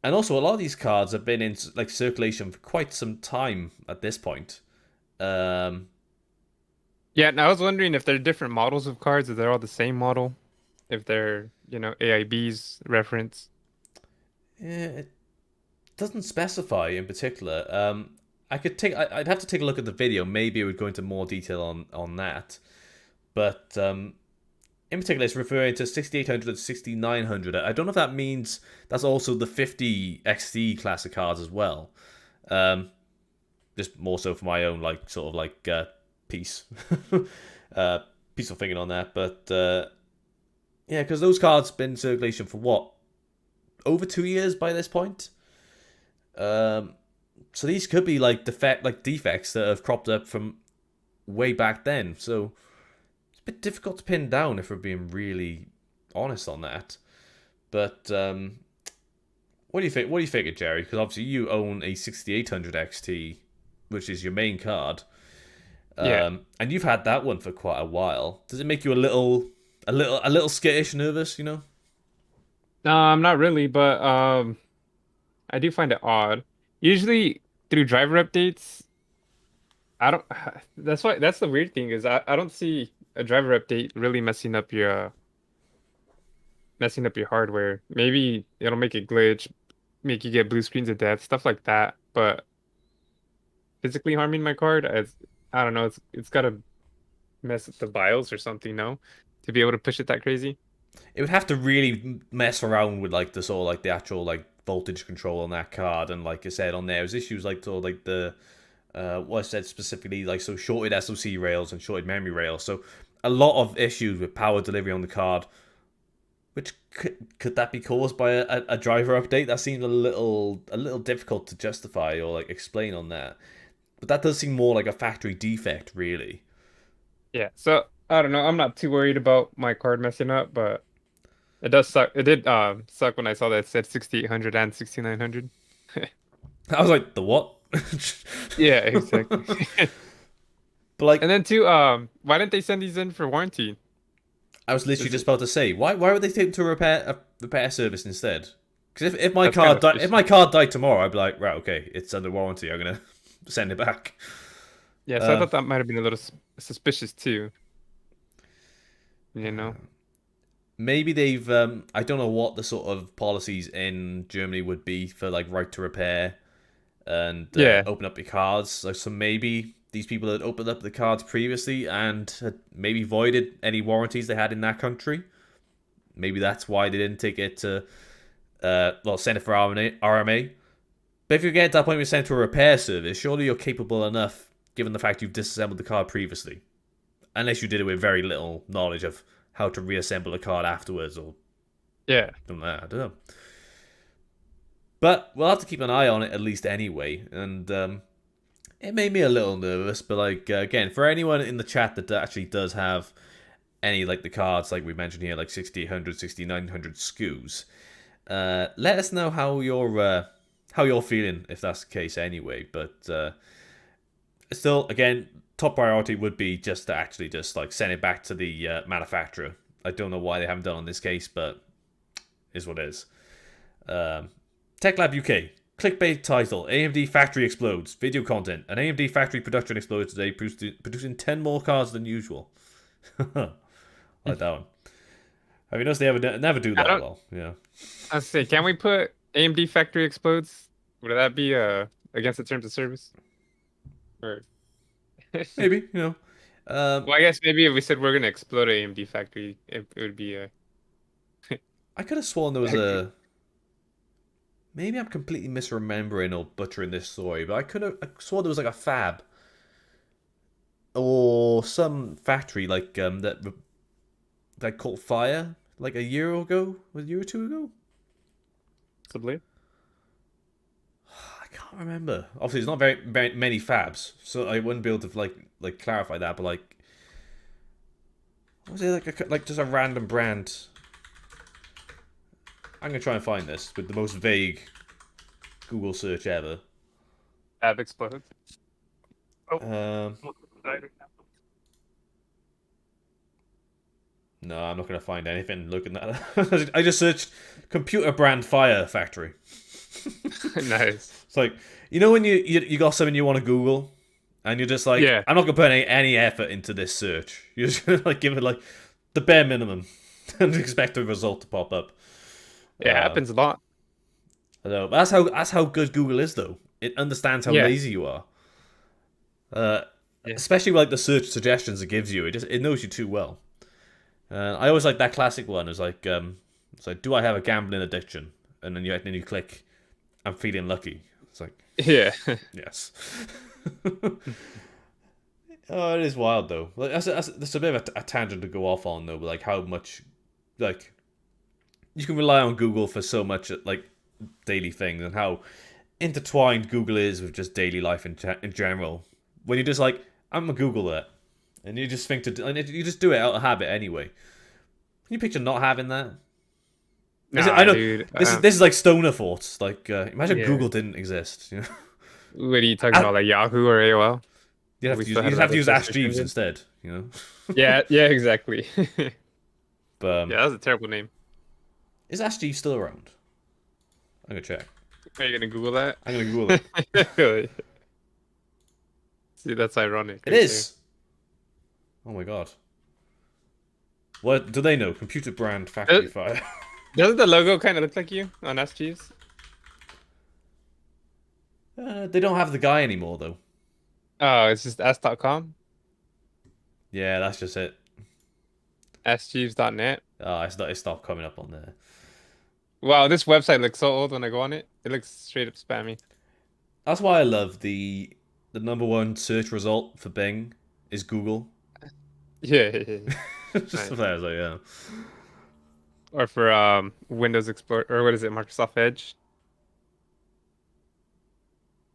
also a lot of these cards have been in like circulation for quite some time at this point. Yeah, and I was wondering if they're different models of cards, if they're all the same model, if they're, AIB's reference. Yeah, it doesn't specify in particular. I'd have to take a look at the video. Maybe it would go into more detail on that. But in particular, it's referring to 6800 and 6900. I don't know if that means that's also the 50 XT classic cards as well. Just more so for my own like sort of like piece, peaceful thinking on that. But yeah, because those cards been in circulation for what, over 2 years by this point. So these could be like defects that have cropped up from way back then. So it's a bit difficult to pin down if we're being really honest on that. But what do you think? What do you think, Jerry? Because obviously you own a 6800 XT, which is your main card. Yeah. And you've had that one for quite a while. Does it make you a little skittish, nervous? No, I'm not really, but I do find it odd. Usually through driver updates, I don't. That's the weird thing is I don't see a driver update really messing up your hardware. Maybe it'll make it glitch, make you get blue screens of death, stuff like that. But physically harming my card, I don't know. It's gotta mess with the BIOS or something, no, to be able to push it that crazy. It would have to really mess around with like the sort of like the actual like voltage control on that card, and like I said on there, there's issues like sort of like the what I said specifically, like so shorted SoC rails and shorted memory rails. So a lot of issues with power delivery on the card. Which could that be caused by a driver update? That seems a little difficult to justify or like explain on that. But that does seem more like a factory defect, really. Yeah. So I don't know. I'm not too worried about my card messing up, but it does suck. It did suck when I saw that it said 6800 and 6900. I was like, the what? Yeah, exactly. But like, And then too, why didn't they send these in for warranty? I was literally just about to say, why would they take them to a repair service instead? Because if my That's card kind of if my card died tomorrow, I'd be like, right, okay, it's under warranty. I'm gonna send it back. Yeah, so I thought that might have been a little suspicious too. You know? Maybe they've I don't know what the sort of policies in Germany would be for like right to repair and Yeah. open up your cards. So maybe these people had opened up the cards previously and had maybe voided any warranties they had in that country. Maybe that's why they didn't take it to send it for RMA. But if you get to that point where you send it to a repair service, surely you're capable enough, given the fact you've disassembled the card previously. Unless you did it with very little knowledge of how to reassemble a card afterwards, or Yeah. I don't know. But we'll have to keep an eye on it at least anyway. And it made me a little nervous, but like again, for anyone in the chat that actually does have any like the cards like we mentioned here, like 6800, 6900 SKUs. Let us know how you're feeling if that's the case anyway. But still, again, top priority would be just to actually just like send it back to the manufacturer. I don't know why they haven't done in this case, but is what it is. TechLab UK. Clickbait title: AMD factory explodes. Video content: an AMD factory production explodes today, producing 10 more cards than usual. Like that one. Have you noticed they never do I that don't. well? Yeah. I say, can we put AMD factory explodes? Would that be against the terms of service? Or Maybe, well, I guess maybe if we said we're gonna explode AMD factory, it would be I could have sworn there was a. Maybe I'm completely misremembering or butchering this story, but I swore there was like a fab or some factory like that caught fire like a year ago, a year or two ago. possibly. I can't remember. Obviously, there's not very many fabs, so I wouldn't be able to like clarify that. But like, was it like just a random brand? I'm gonna try and find this with the most vague Google search ever. Have exploded. Oh, Um, no, I'm not gonna find anything looking at that. I just searched computer brand fire factory. nice. It's like when you got something you want to Google, and you're just like, Yeah, I'm not gonna put any effort into this search. You're just gonna like give it like the bare minimum and expect a result to pop up. it happens a lot. I know. That's how good Google is though. It understands how Yeah, lazy you are. Uh, yeah. Especially like the search suggestions it gives you. It knows you too well. I always like that classic one. It's like, do I have a gambling addiction? And then you click, I'm feeling lucky. It's like, Yeah. yes. Oh, it is wild though. Like that's a bit of a tangent to go off on though. But like how much, like, you can rely on Google for so much like daily things, and how intertwined Google is with just daily life in general. When you're just like, I'm gonna Google that, and you just and you just do it out of habit anyway. Can you picture not having that? I Nah, know dude. this is like stoner thoughts. Like, imagine Yeah. Google didn't exist. What are you talking about, like Yahoo or AOL? We still had You'd a have lot to of use Ask search Jeeves engine. instead. Yeah, yeah, exactly. But Yeah, that was a terrible name. is Ask Jeeves still around? I'm gonna check. Are you gonna Google that? I'm gonna Google it. Really? See, that's ironic It right there. is. Oh my god. What do they know? Computer brand factory Does, fire. doesn't the logo kind of look like you on SGs? They don't have the guy anymore though. Oh, it's just s.com, Yeah, that's just it. sjeeves.net. It stopped coming up on there. Wow, this website looks so old when I go on it. It looks straight up spammy. That's why I love the number one search result for Bing is Google. Yeah, yeah, yeah. Just Nice. there, I was like, yeah. Or for Windows Explorer, or what is it, Microsoft Edge?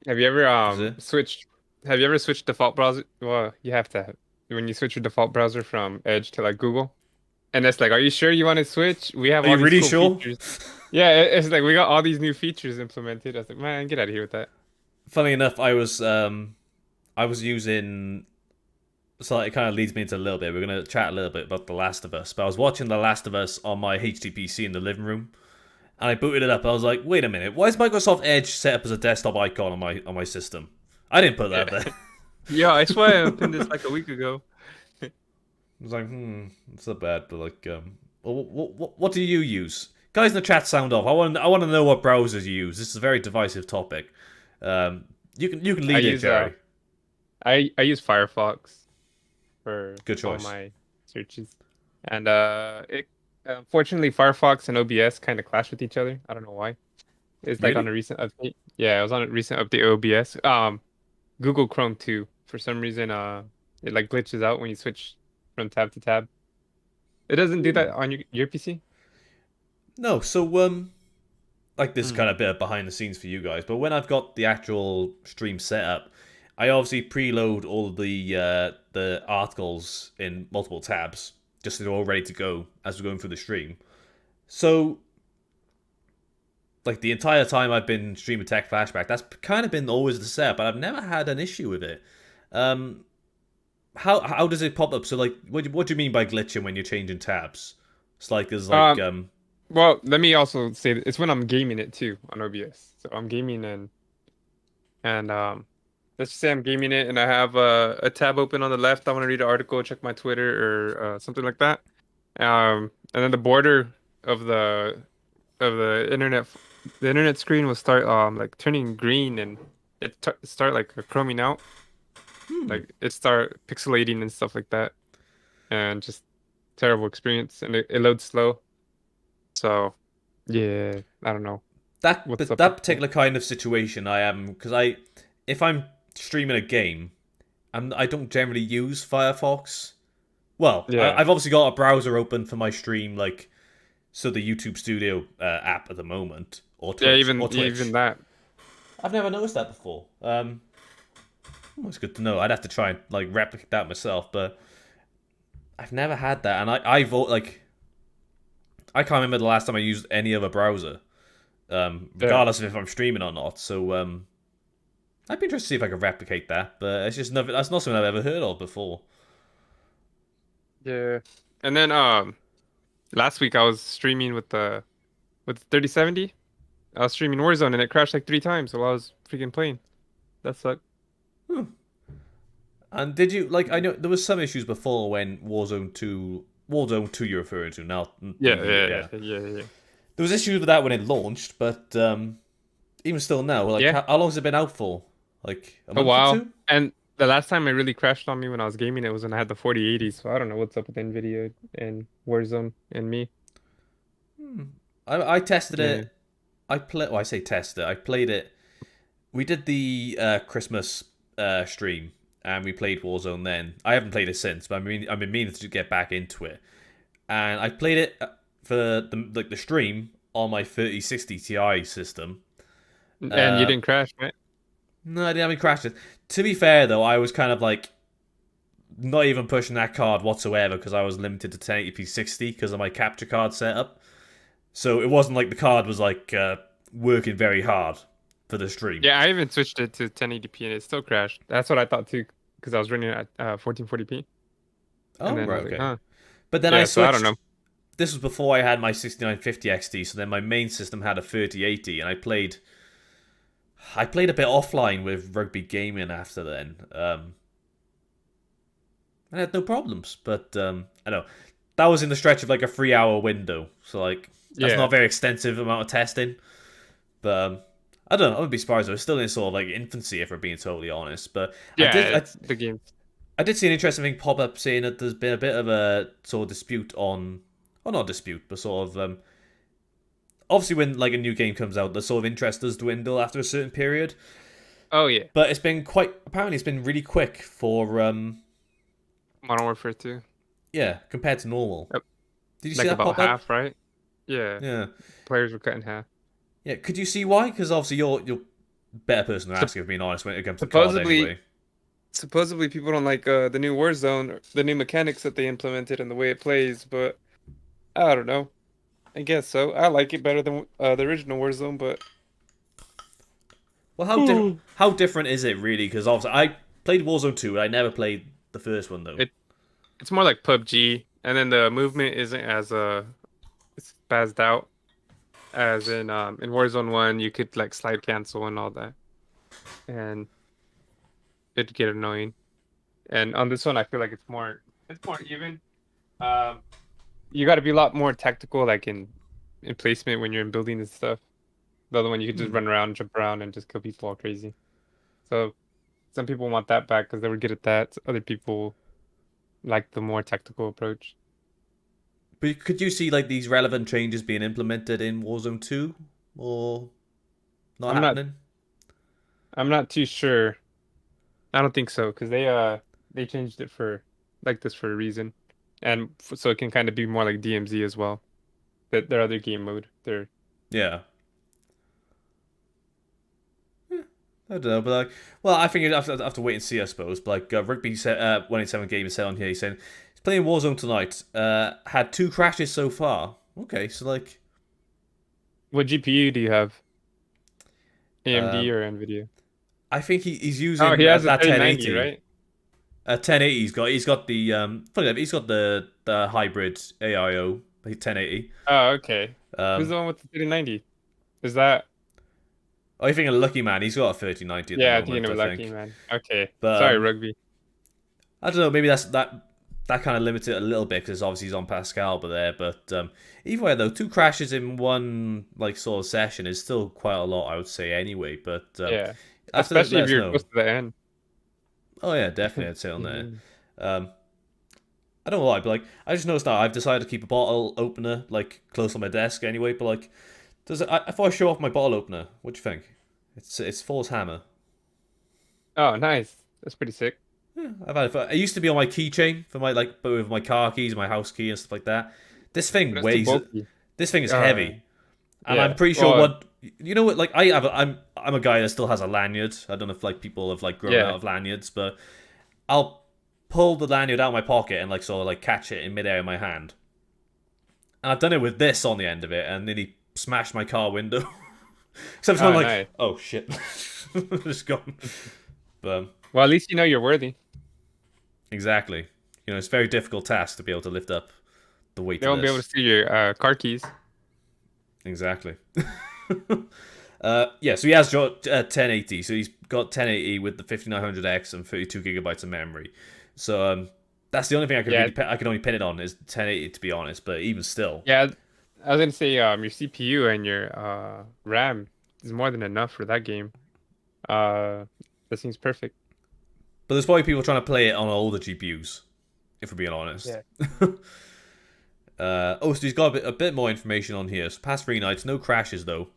Have you ever Is it? switched? Have you ever switched default browser? Well, you have to. When you switch your default browser from Edge to like Google, and it's like, are you sure you want to switch? We have Are all you these really cool sure? features. Yeah, it's like we got all these new features implemented. I was like, man, get out of here with that. Funny enough, I was using. So it kind of leads me into a little bit. We're gonna chat a little bit about The Last of Us, but I was watching The Last of Us on my HTPC in the living room, and I booted it up. I was like, wait a minute, why is Microsoft Edge set up as a desktop icon on my system? I didn't put that Yeah, there. yeah, I swear I opened this like a week ago. I was like, it's not bad, but like, what do you use? Guys in the chat, sound off. I want to know what browsers you use. This is a very divisive topic. You can I lead it, use Jerry. I use Firefox for Good all choice. my searches, and it unfortunately Firefox and OBS kind of clash with each other. I don't know why. It's like on Really? a recent update. Yeah, it was on a recent update OBS. Google Chrome too. For some reason, it like glitches out when you switch from tab to tab. It doesn't do that on your PC. No, so like this Hmm. kind of bit of behind the scenes for you guys, but when I've got the actual stream set up, I obviously preload all of the articles in multiple tabs, just so they're all ready to go as we're going through the stream. So, like the entire time I've been streaming Tech Flashback, that's kind of been always the setup, but I've never had an issue with it. Um, how does it pop up? So like, what do you mean by glitching when you're changing tabs? It's like there's like Um, well, let me also say that it's when I'm gaming it too on OBS. So I'm gaming and let's just say I'm gaming it and I have a tab open on the left. I want to read an article, check my Twitter or something like that. And then the border of the internet screen will start like turning green and it start like chroming out, like it start pixelating and stuff like that, and just terrible experience. And it loads slow. So yeah, I don't know what's but up that with that. particular kind of situation I am because if I'm streaming a game, I don't generally use Firefox. Well, Yeah, I've obviously got a browser open for my stream, like so the YouTube Studio app at the moment, or yeah, Twitch, or even Twitch. that. I've never noticed that before. Well, it's good to know. I'd have to try and like replicate that myself, but I've never had that, and I vote like I can't remember the last time I used any other browser, Yeah, regardless of if I'm streaming or not. So I'd be interested to see if I could replicate that, but it's just never. That's not something I've ever heard of before. yeah. And then last week I was streaming with 3070. I was streaming Warzone and it crashed like 3 times while I was freaking playing. That sucked. Hmm. And did you like? I know there was some issues before when Warzone 2 you're referring to now. Yeah, Yeah, yeah. there was issues with that when it launched, but even still now, like Yeah, how long has it been out for? Like a a month or while. two? And the last time it really crashed on me when I was gaming, it was when I had the 4080. So I don't know what's up with Nvidia and Warzone and me. I tested Yeah. it. Well, I say tested it. I played it. We did the Christmas stream, and we played Warzone then. I haven't played it since, but I've been meaning to get back into it. And I played it for the stream on my 3060 Ti system. And you Uh, didn't crash, right? no, I didn't have any crashes. To be fair, though, I was kind of like not even pushing that card whatsoever because I was limited to 1080p 60 because of my capture card setup. So it wasn't like the card was like working very hard for the stream. Yeah, I even switched it to 1080p and it still crashed. That's what I thought too, because I was running at 1440p. And Oh, then I right, was like, okay. huh. But then I Yeah, so I don't switched. know. This was before I had my 6950 XT, so then my main system had a 3080, and I played a bit offline with rugby gaming after then. I had no problems, but I know that was in the stretch of like a 3 hour window, so like that's not Yeah. a very extensive amount of testing. But I don't know. I wouldn't be surprised though. It's still in sort of like infancy, if we're being totally honest. But I Yeah, did, I, it's the game. I did see an interesting thing pop up saying that there's been a bit of a sort of dispute on, well, not dispute, but sort of obviously when like a new game comes out, the sort of interest does dwindle after a certain period. Oh yeah. But it's been apparently it's been really quick for Modern Warfare 2. yeah, compared to normal. Yep. Did you see Like that about pop up? half, right? Yeah. Yeah. Players were cut in half. Yeah, could you see why? Because obviously you're a better person to Sup- ask if being honest when it comes to card supposedly anyway. supposedly people don't like the new Warzone, the new mechanics that they implemented and the way it plays, but I don't know. I guess so. I like it better than the original Warzone, but Well, Hmm. how different is it really? Because obviously I played Warzone 2, I never played the first one though. it it's more like PUBG, and then the movement isn't as spazzed out as in Warzone 1. You could like slide cancel and all that, and it'd get annoying. And on this one, I feel like it's more even. Um, you got to be a lot more tactical, like in placement when you're in building and stuff. The other one, you could just Hmm. run around, jump around, and just kill people all crazy. So some people want that back because they were good at that. Other people like the more tactical approach. But could you see like these relevant changes being implemented in Warzone 2 or not I'm not happening? I'm not too sure. I don't think so because they changed it for like this for a reason, and so it can kind of be more like DMZ as well. That their other game mode. Their Yeah. I don't know, but like, well, I think I have to wait and see, I suppose. But like, Rugby 187 Gamer said on here, he's saying Playing Warzone tonight. Had 2 crashes so far. Okay, so like, What GPU do you have? AMD um, or NVIDIA? I think he's Oh, he using has a that 3090, 1080. right? 1080. He's got the funny enough, he's got the hybrid AIO 1080. Oh, okay. Who's Um, the one with the 3090? Is that? I think a lucky man. He's got a 3090 at the Yeah, I think you moment. know I Lucky think, Man. Okay. but Sorry, Rugby. I don't know. Maybe that kind of limits it a little bit because obviously he's on Pascal, but there. But either way, though, 2 crashes in one like sort of session is still quite a lot, I would say. Anyway, but Yeah. after Especially let if us you're know. close to the end. Oh yeah, definitely, I'd say on there. Mhm. Um, I don't know why, but like I just noticed now I've decided to keep a bottle opener like close on my desk anyway. But like, if I show off my bottle opener, what do you think? It's Thor's hammer. Oh, nice. That's pretty sick. Yeah, I've had it. It used to be on my keychain for my like with my car keys, my house key, and stuff like that. This thing That's too weighs. bulky. This thing is Uh, heavy, and I'm yeah. pretty sure Well, what you know. What like I have. I'm a guy that still has a lanyard. I don't know if like people have like grown out yeah. of lanyards, but I'll pull the lanyard out of my pocket and like sort of like catch it in midair in my hand. And I've done it with this on the end of it, and nearly smashed my car window. So I'm Oh, like, nice. oh shit, just gone. But Well, at least you know you're worthy. exactly, it's a very difficult task to be able to lift up the weight They of won't be able to this. see your car keys. Exactly. Yeah, so he has got 1080. So he's got 1080 with the 5900X and 32 gigabytes of memory. So that's the only thing I could Yeah. really I can only pin it on is 1080 to be honest. But even still, Yeah. I was gonna say your CPU and your RAM is more than enough for that game. Uh, that seems perfect. but there's probably people trying to play it on older GPUs. If we're being honest. Yeah. So he's got a bit more information on here. So past 3 nights, no crashes though.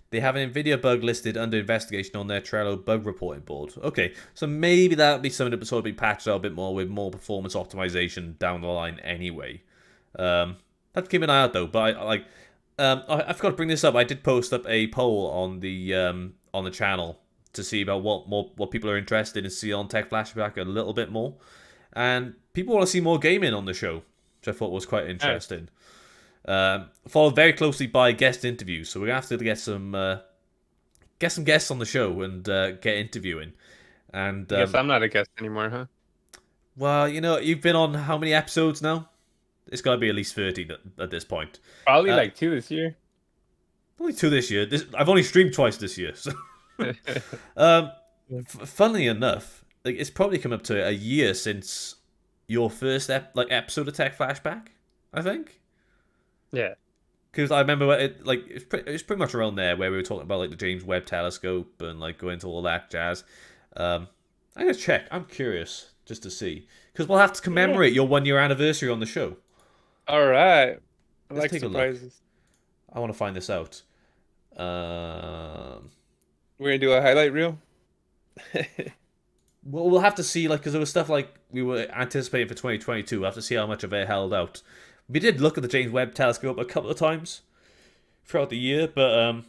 They have an NVIDIA bug listed under investigation on their Trello bug reporting board. Okay, so maybe that'll be something that sort of be patched out a bit more with more performance optimization down the line anyway. Have to keep an eye out though. But I forgot to bring this up. I did post up a poll on the channel to see about what people are interested in see on TechFlashback a little bit more, and people want to see more gaming on the show, which I thought was quite Nice. interesting. Followed very closely by guest interviews, so we're gonna have to get some guests on the show and get interviewing. And I guess I'm not a guest anymore, huh? well, you've been on how many episodes now? It's got to be at least 30 at this point. Probably Uh, like 2 this year. Only 2 this year. I've only streamed twice this year. So, um, funnily enough, like it's probably come up to a year since your first episode of Tech Flashback. I think. Yeah. Because I remember it's pretty much around there where we were talking about like the James Webb Telescope and like going into all that jazz. I'm gonna check. I'm curious just to see because we'll have to Yeah. commemorate your 1 year anniversary on the show. All right. I Let's like take a look. surprises. I want to find this out. Um, We're gonna do a highlight reel. well, we'll have to see because there was stuff like we were anticipating for 2022. We'll have to see how much of it held out. We did look at the James Webb Telescope a couple of times throughout the year, but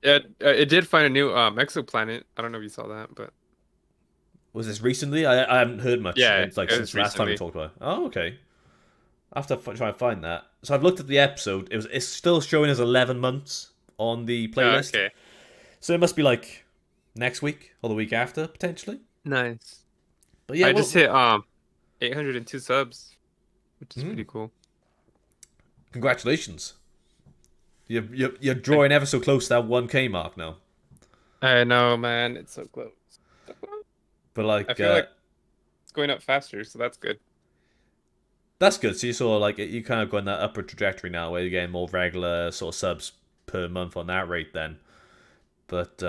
Yeah, it did find a new exoplanet. I don't know if you saw that, but was this recently? I haven't heard much. yeah, It's like it since was the last time we recently. talked about it. Oh, okay. I have to try and find that. So I've looked at the episode. It's still showing as 11 months on the Oh, playlist. okay. So it must be like next week or the week after potentially. Nice. But yeah, I just hit 802 subs, which is mm, pretty cool. congratulations. You're drawing ever so close to that 1K mark now. I know, man. It's so close. So close. But I like feel like it's going up faster, so that's good. that's good. So you sort of like you kind of go in that upward trajectory now, where you're getting more regular sort of subs per month on that rate. Then, but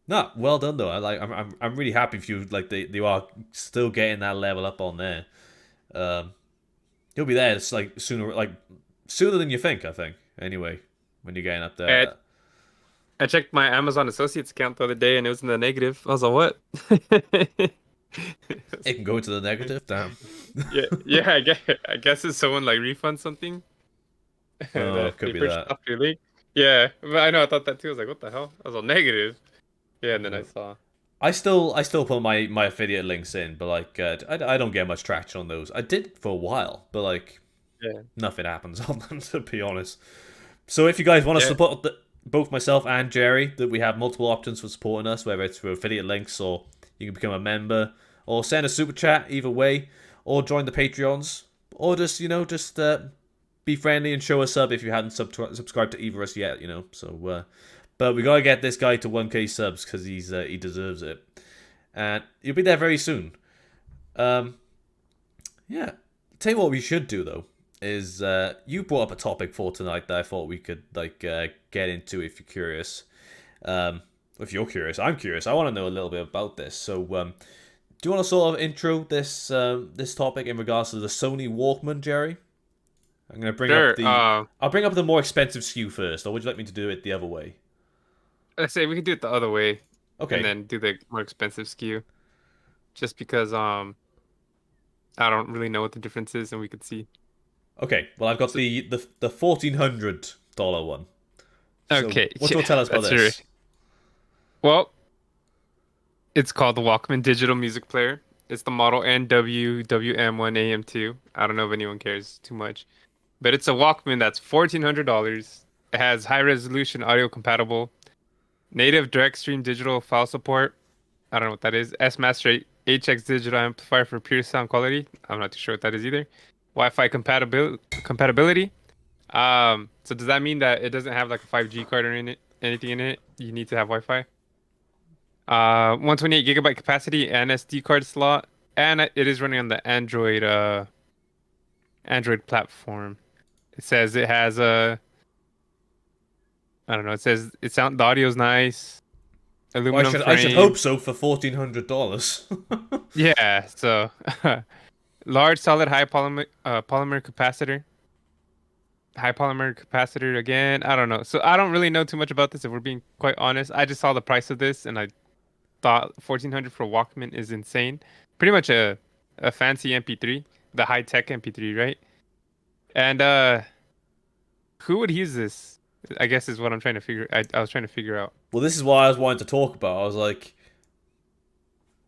no, well done though. I'm really happy for you. Like they are still getting that level up on there. Um, you'll be there. It's like sooner than you think. I think anyway when you're getting up I, there. I checked my Amazon Associates account the other day, and it was in the negative. I was like, "What?" It can go into the negative. Damn. Yeah, yeah. I guess it's someone like refund something Oh, that could they be purchased that. off your link. Yeah, but I know. I thought that too. I was like, "What the hell?" I was all negative. Yeah, and then I Uh, saw. I still put my affiliate links in, but like I don't get much traction on those. I did for a while, but like Yeah. nothing happens on them to be honest. So if you guys want to Yeah. support both myself and Jerry, that we have multiple options for supporting us, whether it's through affiliate links or you can become a member or send a super chat, either way, or join the Patreons, or just be friendly and show us sub if you hadn't subscribed to either of us yet. So but we gotta get this guy to 1K subs because he deserves it, and you'll be there very soon. Um, yeah. Tell you what we should do though is you brought up a topic for tonight that I thought we could get into if you're curious. If you're curious, I'm curious. I want to know a little bit about this. So do you want to sort of intro this topic in regards to the Sony Walkman, Jerry? I'm gonna bring up Sure. the. I'll bring up the more expensive SKU first, or would you like me to do it the other way? Let's say we could do it the other way and Okay. then do the more expensive SKU, just because I don't really know what the difference is, and we could see. Okay. Well, I've got So, the $1,400 one. So okay, what do you want yeah, to tell us about that's right. this? Well, it's called the Walkman Digital Music Player. It's the model NWWM1AM2. I don't know if anyone cares too much, but it's a Walkman that's $1,400. It has high resolution audio compatible, native direct stream digital file support. I don't know what that is. S Master HX digital amplifier for pure sound quality. I'm not too sure what that is either. Wi-Fi compatibility. So does that mean that it doesn't have like a 5G card or anything in it? You need to have Wi-Fi. 128 gigabyte capacity and SD card slot, and it is running on the Android platform. It says it has a, I don't know. It says the audio's nice, Well, I aluminum should frame. hope so for $1,400. Yeah, so large solid high polymer capacitor. High polymer capacitor again. I don't know. So I don't really know too much about this if we're being quite honest. I just saw the price of this and I thought 1400 for Walkman is insane. Pretty much a fancy MP3, the high tech MP3, right? And who would use this? I guess is what I'm trying to figure. I was trying to figure out. Well, this is what I was wanting to talk about. I was like,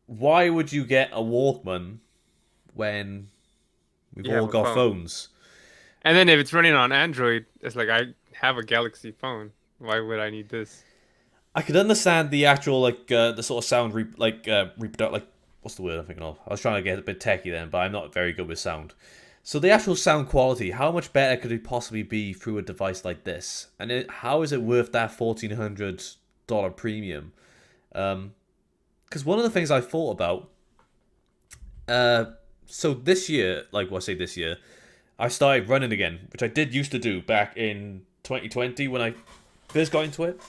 why would you get a Walkman when we've You all have a got phone, phones? and then if it's running on Android, it's like I have a Galaxy phone. Why would I need this? I could understand the actual the sort of sound reproduct like what's the word I'm thinking of? I was trying to get a bit techie then, but I'm not very good with sound. So the actual sound quality, how much better could it possibly be through a device like this? And how is it worth that $1,400 premium? Because one of the things I thought about, so this year, like well, I say this year, I started running again, which I did used to do back in 2020 when I first got into it.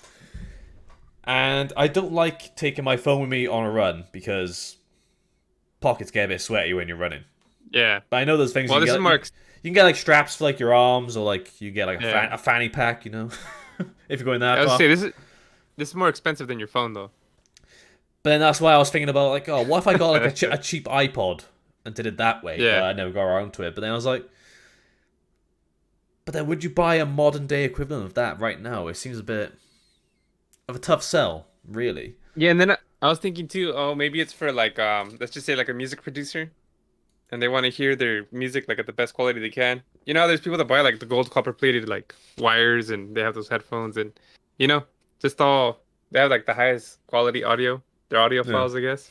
And I don't like taking my phone with me on a run because pockets get a bit sweaty when you're running. Yeah. But I know there's things Well, you can this is get. more. You can get like straps for like your arms, or like you get like Yeah. a fanny pack, if you're going that I was far. say this is more expensive than your phone though. But then that's why I was thinking about like, oh, what if I got like a cheap iPod and did it that way? But Yeah. I never got around to it. But then I was like, but then would you buy a modern day equivalent of that right now? It seems a bit of a tough sell, really. Yeah, and then I was thinking too, oh, maybe it's for like let's just say like a music producer and they want to hear their music like at the best quality they can. You know, there's people that buy like the gold copper plated like wires and they have those headphones and you know, just all they have like the highest quality audio, their audio Yeah. files, I guess.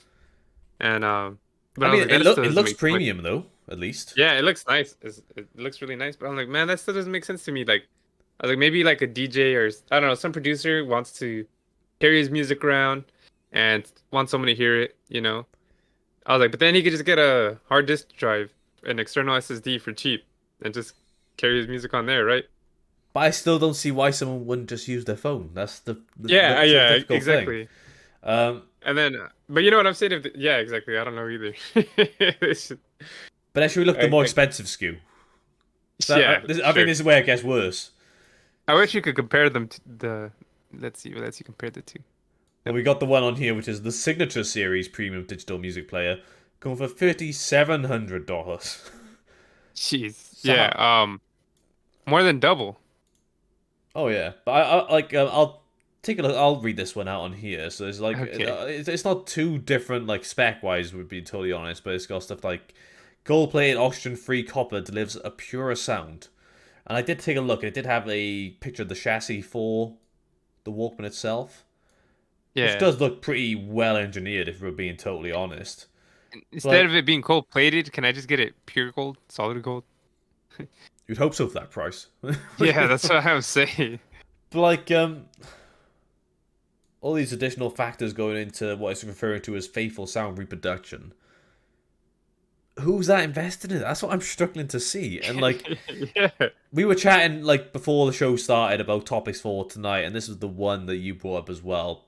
And but I I was mean, like that still it doesn't looks make too much. premium though, at least. Yeah, it looks nice. It looks really nice, but I'm like, man, that still doesn't make sense to me. Like I was like maybe like a DJ or I don't know, some producer wants to carry his music around and want someone to hear it, you know. I was like, but then he could just get a hard disk drive, an external SSD for cheap, and just carry his music on there, right? But I still don't see why someone wouldn't just use their phone. That's Yeah, the yeah, difficult thing. exactly. Um, And then, but you know what I'm saying? Yeah, exactly. I don't know either. It's just- but then should we look at the more I, expensive SKU? yeah, I think sure. this is where it gets worse. I wish you could compare them to the. Let's see. Let's you compare the two. Well, we got the one on here, which is the Signature Series Premium Digital Music Player, going for $3,700. Jeez. So, Yeah. More than double. oh yeah, but I like I'll take a look. I'll read this one out on here. So it's like Okay. it's not too different, like spec wise, would be totally honest. But it's got stuff like gold plated, oxygen free copper delivers a purer sound. And I did take a look. It did have a picture of the chassis for the Walkman itself, which Yeah. does look pretty well engineered, if we're being totally honest. Instead But of it being gold plated, can I just get it pure gold, solid gold? you'd hope so for that price. Yeah, that's what I was saying. But like, all these additional factors going into what is referred to as faithful sound reproduction. Who's that invested in it? That's what I'm struggling to see. And like, Yeah. we were chatting like before the show started about topics for tonight, and this was the one that you brought up as well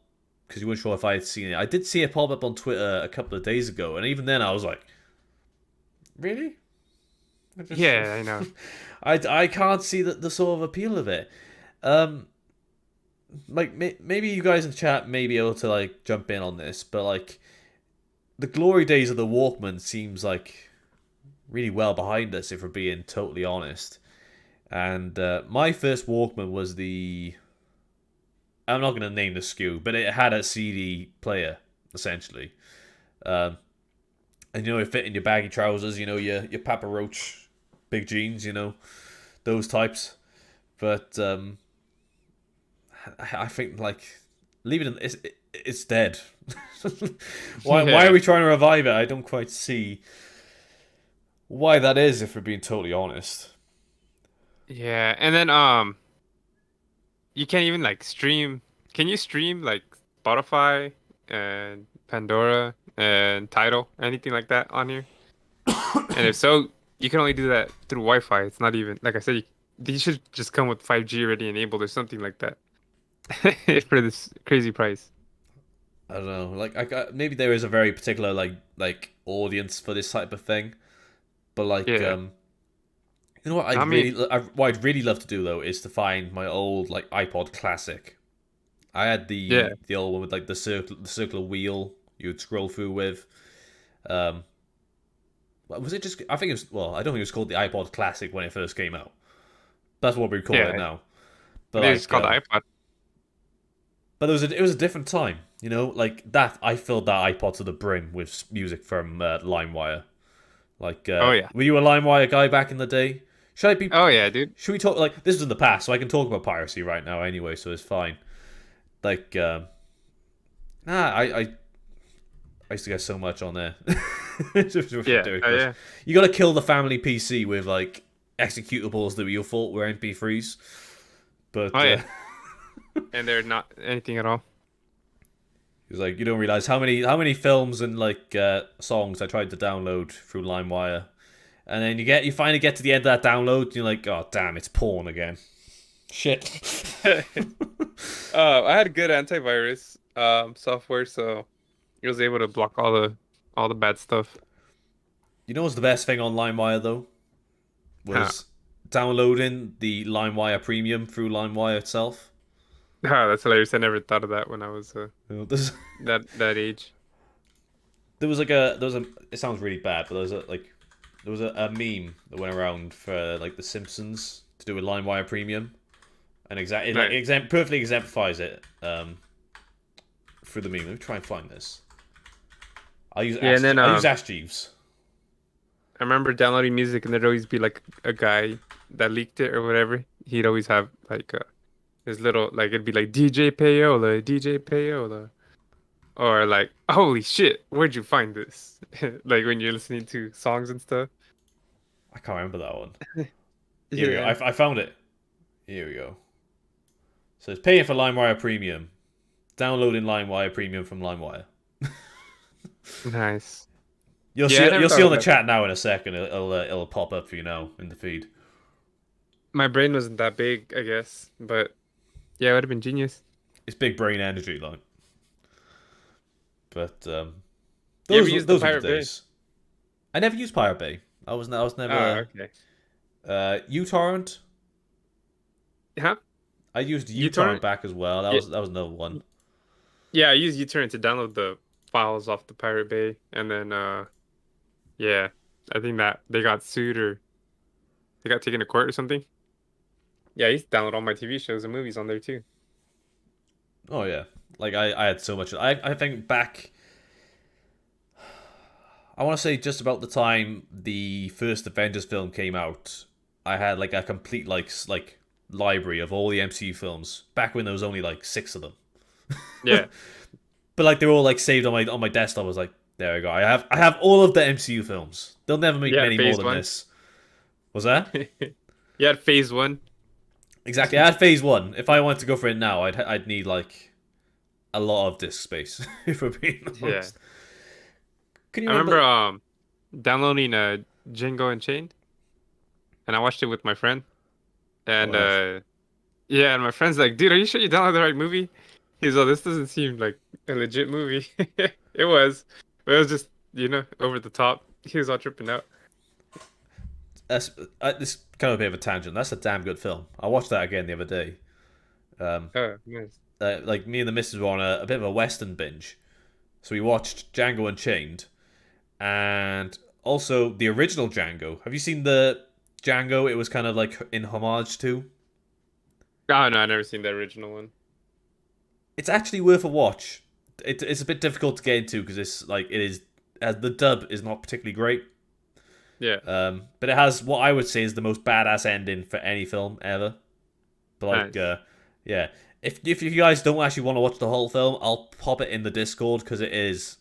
because you weren't sure if I had seen it. I did see it pop up on Twitter a couple of days ago, and even then I was like, really? I just, Yeah, I know. I can't see the sort of appeal of it. Um, like maybe you guys in chat may be able to like jump in on this, but like the glory days of the Walkman seems like really well behind us, if we're being totally honest. And my first Walkman was the. I'm not going to name the SKU, but it had a CD player essentially, um, and it fit in your baggy trousers, your Papa Roach big jeans, those types. But I think like leaving it, it's dead. Why Yeah. are we trying to revive it? I don't quite see why that is, if we're being totally honest. Yeah, and then you can't even like stream. Can you stream like Spotify and Pandora and Tidal, anything like that on here? And if so, you can only do that through Wi-Fi. It's not even like I said. These should just come with 5G already enabled or something like that for this crazy price. I don't know. Like, maybe there is a very particular like audience for this type of thing, but like, Yeah, you know what? I mean, What I'd really love to do though is to find my old like iPod Classic. I had yeah. the old one with like the circular wheel you would scroll through with. Um, was it just? I think it was. Well, I don't think it was called the iPod Classic when it first came out. That's what we call it Yeah, now. I But think it's like, called the iPod. but it was a different time. Like that. I filled that iPod to the brim with music from LimeWire. Like, Oh yeah, were you a LimeWire guy back in the day? Should I be? oh yeah, dude. Should we talk like this is in the past, so I can talk about piracy right now anyway, so it's fine. Like, nah, I used to get so much on there. It's just Yeah, ridiculous. yeah. You got to kill the family PC with like executables that you thought were MP3s, Oh but yeah, and they're not anything at all. it's like you don't realize how many films and like songs I tried to download through LimeWire, and then you finally get to the end of that download, and you're like, oh damn, it's porn again. Shit. I had good antivirus software, so it was able to block all the bad stuff. You know what's the best thing on LimeWire though? Huh. Was downloading the LimeWire Premium through LimeWire itself. That's hilarious. I never thought of that when I was There's, that age. there was a. It sounds really bad, but there was a meme that went around for like The Simpsons to do with LimeWire Premium, and Right. perfectly exemplifies it through the meme. Let me try and find this. Yeah, and then I'll use Ash Jeeves. I remember downloading music, and there'd always be like a guy that leaked it or whatever. He'd always have like his little like it'd be like DJ Payola, DJ Payola, or like holy shit, where'd you find this? Like when you're listening to songs and stuff. I can't remember that one. Here we go. Yeah. I found it. Here we go. So it's paying for LimeWire Premium, downloading LimeWire Premium from LimeWire. Nice. You'll Yeah, I see. never You'll thought see of on the that. chat now in a second. It'll pop up for you now in the feed. My brain wasn't that big, I guess, but yeah, it would have been genius. It's big brain energy, like. But You ever used the those were the Pirate Bay? days. I never used Pirate Bay. I was Ah, never okay. uTorrent. Huh? I used uTorrent uTorrent? back as well. Yeah, That was another one. yeah, I used uTorrent to download the files off the Pirate Bay, and then yeah, I think that they got sued or they got taken to court or something. Yeah, I used to download all my TV shows and movies on there too. Oh yeah, like I had so much. I think back. I want to say just about the time the first Avengers film came out, I had like a complete like library of all the MCU films. Back when there was only like six of them, Yeah, but like they're all like saved on my desktop. I was like, there we go. I have all of the MCU films. They'll never make you had many more Phase than One. this. Was that? You had Phase One. Exactly. I had Phase One. If I wanted to go for it now, I'd need like a lot of disk space. If we're being Yeah, honest. Can you I remember? remember downloading Django Unchained, and I watched it with my friend, Oh, and nice. yeah, and my friend's like, "Dude, are you sure you downloaded the right movie?" He's like, "This doesn't seem like a legit movie." It was, but it was just over the top. He was all tripping out. That's this is kind of a bit of a tangent. That's a damn good film. I watched that again the other day. Um, Oh, nice. like me and the missus were on a bit of a western binge, so we watched Django Unchained and also the original Django. Have you seen the Django? It was kind of like in homage to. Oh no, I never seen the original one. It's actually worth a watch. It's a bit difficult to get into because it's like it is. The dub is not particularly great. Yeah, But it has what I would say is the most badass ending for any film ever. But like, nice. yeah, if you guys don't actually want to watch the whole film, I'll pop it in the Discord because it is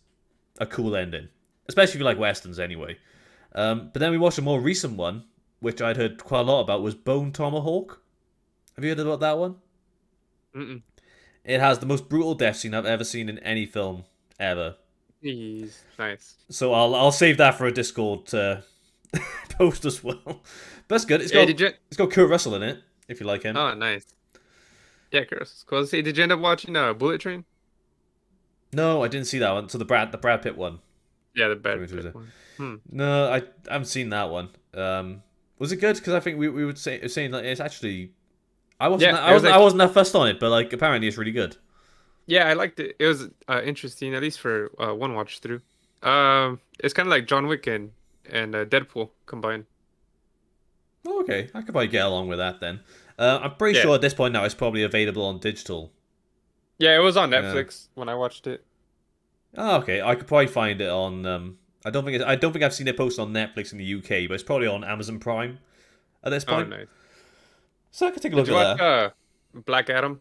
a cool ending, especially if you like westerns anyway. But then we watched a more recent one, which I'd heard quite a lot about, was Bone Tomahawk. Have you heard about that one? Mm-mm. It has the most brutal death scene I've ever seen in any film ever. He's nice. So I'll save that for a Discord post as well. But that's good. Hey, did you? It's got Kurt Russell in it if you like him. Oh, nice. Yeah, Chris. Cool. Say, did you end up watching Bullet Train? No, I didn't see that one. So the Brad Pitt one. Yeah, the Brad Pitt one. Hmm. No, I haven't seen that one. Was it good? Because I think we would saying that it's actually Yeah, it was I like wasn't that fussed on it, but like apparently it's really good. yeah, I liked it. It was interesting, at least for one watch through. It's kind of like John Wick and Deadpool combined. Oh, okay, I could probably get along with that then. I'm pretty Yeah, sure at this point now it's probably available on digital. yeah, it was on Yeah. Netflix when I watched it. Oh, okay, I could probably find it on. I don't think I've seen it posted on Netflix in the UK, but it's probably on Amazon Prime at this Oh, point. nice. So I could take a Did look you at watch that. Black Adam?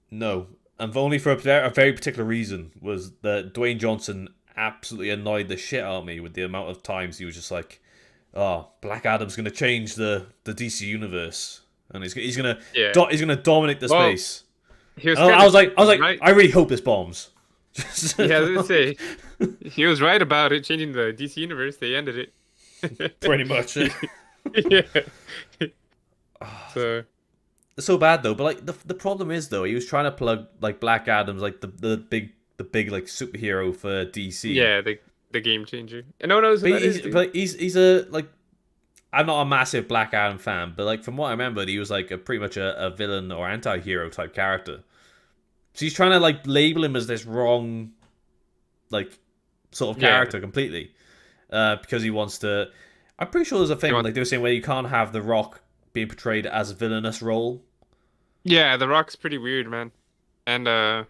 No, and only for a very particular reason was that Dwayne Johnson absolutely annoyed the shit out of me with the amount of times he was just like, "Oh, Black Adam's gonna change the DC universe, and Yeah. he's gonna dominate the Well, space." he was And kind of I was like, right. I really hope this bombs. Yeah, I was gonna say he was right about it changing the DC universe. They ended it. Pretty much. Yeah. So It's so bad though, but like the problem is though, he was trying to plug like Black Adam's like the big like superhero for DC. yeah, the game changer. And no one knows who that is, dude. He's a like I'm not a massive Black Adam fan, but like from what I remembered, he was like a pretty much a villain or anti-hero type character. So he's trying to like label him as this wrong like sort of Yeah, character completely. Because he wants to I'm pretty sure there's a he thing wants. like they were saying where you can't have The Rock being portrayed as a villainous role. Yeah, The Rock's pretty weird, man. And the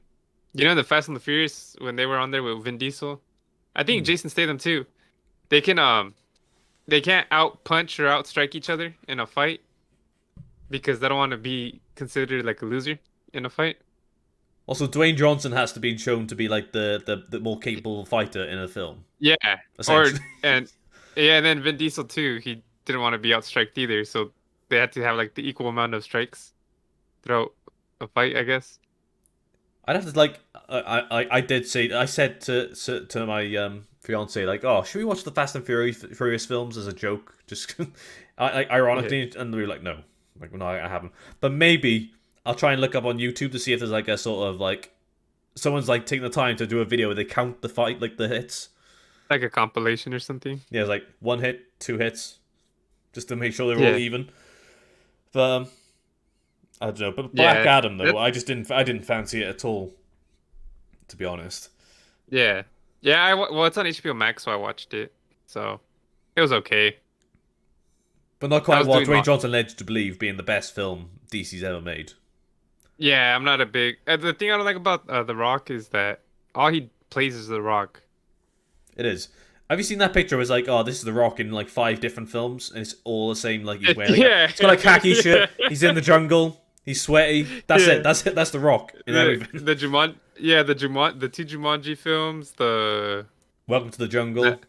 Fast and the Furious when they were on there with Vin Diesel, I think Hmm. Jason Statham too. They can they can't out punch or out strike each other in a fight because they don't want to be considered like a loser in a fight. Also, Dwayne Johnson has to be shown to be like the more capable fighter in a film, Yeah, or essentially. and yeah, and then Vin Diesel too. He didn't want to be outstriked either, so they had to have like the equal amount of strikes throughout a fight, I guess. I'd have to like I did say I said to my fiance like, oh, should we watch the Fast and Furious films as a joke, just like Yeah, ironically, and we were like, no, like no, I haven't, but maybe I'll try and look up on YouTube to see if there's like a sort of like someone's like taking the time to do a video where they count the fight like the hits. like a compilation or something. Yeah, it's like one hit, two hits, just to make sure they're all Yeah, even. But I don't know. But Black yeah, Adam though, that, I didn't fancy it at all, to be honest. yeah, yeah. Well, it's on HBO Max, so I watched it. So it was okay. But not I quite was what doing Dwayne mo Johnson led you to believe being the best film DC's ever made. Yeah, I'm not a big. The thing I don't like about The Rock is that all he plays is The Rock. It is. Have you seen that picture? It's like, oh, this is The Rock in like 5 different films, and it's all the same. Like he's wearing like Yeah, it's got like khaki yeah, shirt. He's in the jungle. He's sweaty. That's it. yeah. That's it. That's The Rock in everything. The two Jumanji films. The Welcome to the that jungle.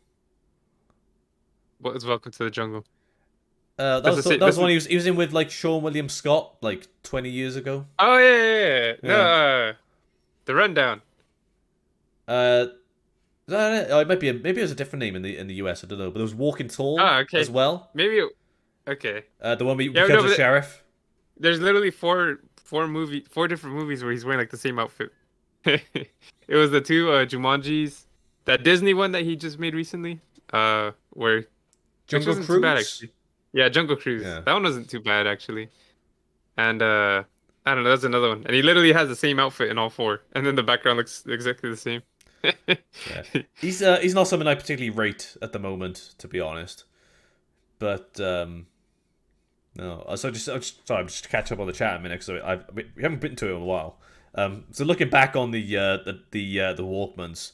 what was Welcome to the Jungle? That That's was the the, same. that was That's the one he was in with like Sean William Scott like 20 years ago. oh yeah, yeah, yeah. No, Yeah. The Rundown. Uh, is that it? Oh, it might be maybe it was a different name in the US. I don't know. But there was Walking Tall Oh, as okay. well. Maybe. Okay. The one Yeah, becomes no, a but sheriff. there's literally four different movies where he's wearing like the same outfit. It was the two Jumanjis, that Disney one that he just made recently, where which Jungle wasn't too bad Cruise. actually. Yeah, Jungle Cruise. Yeah. That one wasn't too bad actually. And I don't know, that's another one. And he literally has the same outfit in all four, and then the background looks exactly the same. Yeah. He's not someone I particularly rate at the moment, to be honest. But no. Sorry, I'm just to catch up on the chat a minute because we haven't been to it in a while. So looking back on the Walkmans.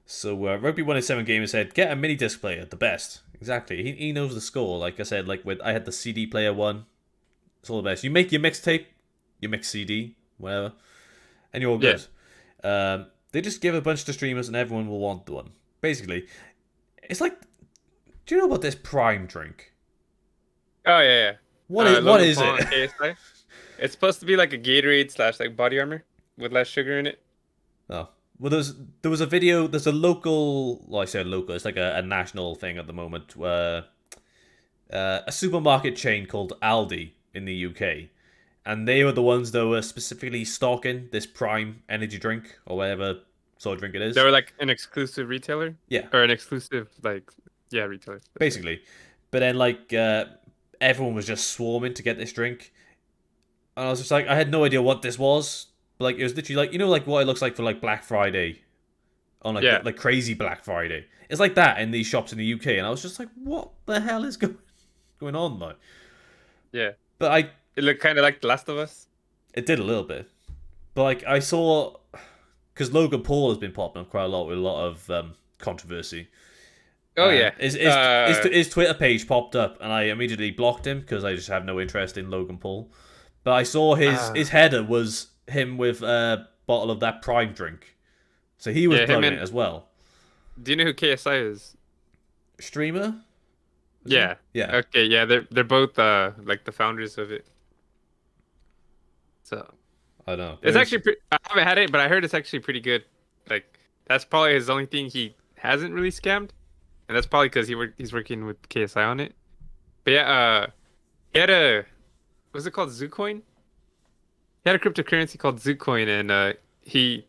So Rugby 187 Gamer said, get a mini disc player, the best. Exactly. He knows the score. Like I said, like I had the CD player one. It's all the best. You make your mixtape, you mix CD, whatever, and you're all Yeah. good. They just give a bunch to streamers and everyone will want the one. Basically, it's like, do you know about this Prime drink? Oh yeah, yeah. What Logan is Paul and it? KSI. It's supposed to be like a Gatorade slash like body armor with less sugar in it. Oh. Well, there was a video. There's a local. Well, I say local. It's like a national thing at the moment. Where a supermarket chain called Aldi in the UK, and they were the ones that were specifically stocking this Prime energy drink or whatever sort of drink it They is. were like an exclusive retailer Yeah, or an exclusive like yeah retailer. That's right. basically. But then like everyone was just swarming to get this drink, and I was just like, I had no idea what this was. But like it was literally like like what it looks like for like Black Friday on like Yeah, like crazy Black Friday. It's like that in these shops in the UK, and I was just like, what the hell is going on though? yeah. But It looked kind of like The Last of Us. it did a little bit. But like I saw, because Logan Paul has been popping up quite a lot with a lot of controversy. Oh And yeah. his Twitter page popped up, and I immediately blocked him because I just have no interest in Logan Paul. But I saw his Uh, header was him with a bottle of that Prime drink, so he was yeah. Him plugging it and as well. do you know who KSI is? Streamer, is he? Yeah. Yeah, Okay. Yeah. They're both like the founders of it. So I know. it's actually I haven't had it, but I heard it's actually pretty good. Like that's probably his only thing he hasn't really scammed, and that's probably because he's working with KSI on it. But yeah, he had a what's it called, Zoocoin? He had a cryptocurrency called Zoocoin, and he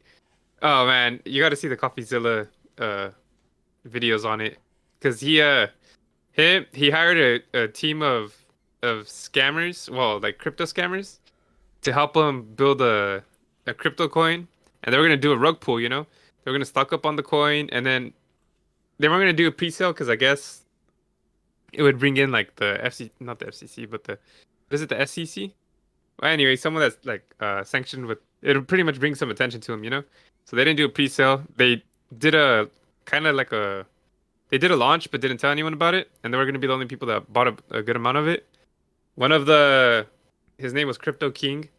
oh man, you got to see the CoffeeZilla uh videos on it, because he hired a team of scammers, well, like crypto scammers, to help him build a crypto coin, and they were gonna do a rug pull, you know? They were gonna stock up on the coin, and then they weren't gonna do a pre-sale because I guess it would bring in like the FC, not the FCC, but the what is it, the SEC? Well, anyway, someone that's like sanctioned with it would pretty much bring some attention to him, you know? So they didn't do a pre-sale. They did a kind of like a they did a launch but didn't tell anyone about it, and they were gonna be the only people that bought a good amount of it. One of the his name was Crypto King.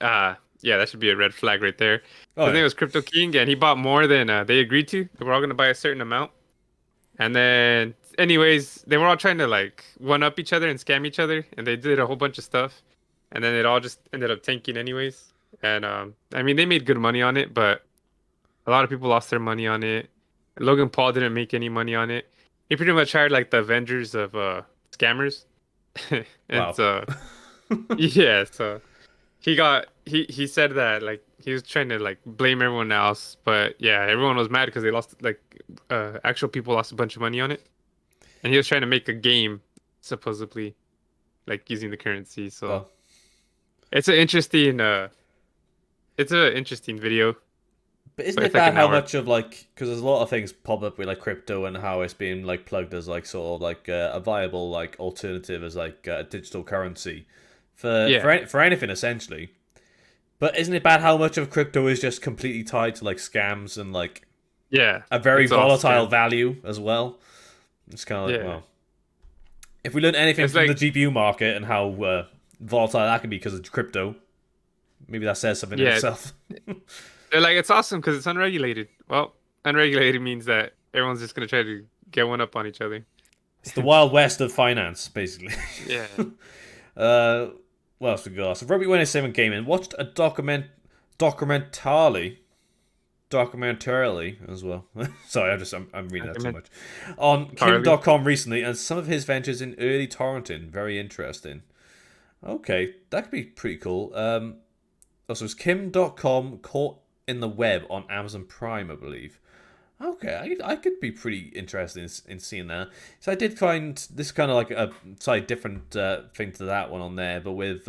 Yeah, that should be a red flag right there. Oh His name yeah. was Crypto King, and he bought more than they agreed to. They were all gonna buy a certain amount, and then, anyways, they were all trying to like one up each other and scam each other, and they did a whole bunch of stuff, and then it all just ended up tanking anyways. And I mean, they made good money on it, but a lot of people lost their money on it. Logan Paul didn't make any money on it. He pretty much hired like the Avengers of scammers, and Wow. so yeah, so he said that like he was trying to like blame everyone else, but yeah, everyone was mad because they lost like actual people lost a bunch of money on it, and he was trying to make a game supposedly like using the currency. So Well, it's an interesting video, but isn't but it it's like bad an how hour. much of like because there's a lot of things pop up with like crypto and how it's being like plugged as like sort of like a viable like alternative as like a digital currency for Yeah, for anything essentially. But isn't it bad how much of crypto is just completely tied to like scams and like Yeah, a very it's all volatile scam. value as well? It's kind of like, Yeah, well, if we learn anything it's from the like GPU market and how volatile that can be because of crypto, maybe that says something in yeah, itself. they're like it's awesome because it's unregulated. Well, unregulated means that everyone's just gonna try to get one up on each other. It's the wild west of finance, basically. Yeah, uh, what else we got? So Robbie Winner 7 Gaming watched a documentarily as well. Sorry, I'm reading that too document much. On Harley. Kim.com recently, and some of his ventures in early torrenting. Very interesting. Okay, that could be pretty cool. Also, it's Kim.com caught in the web on Amazon Prime, I believe. Okay, I could be pretty interested in seeing that. So I did find this kind of like a slightly different thing to that one on there, but with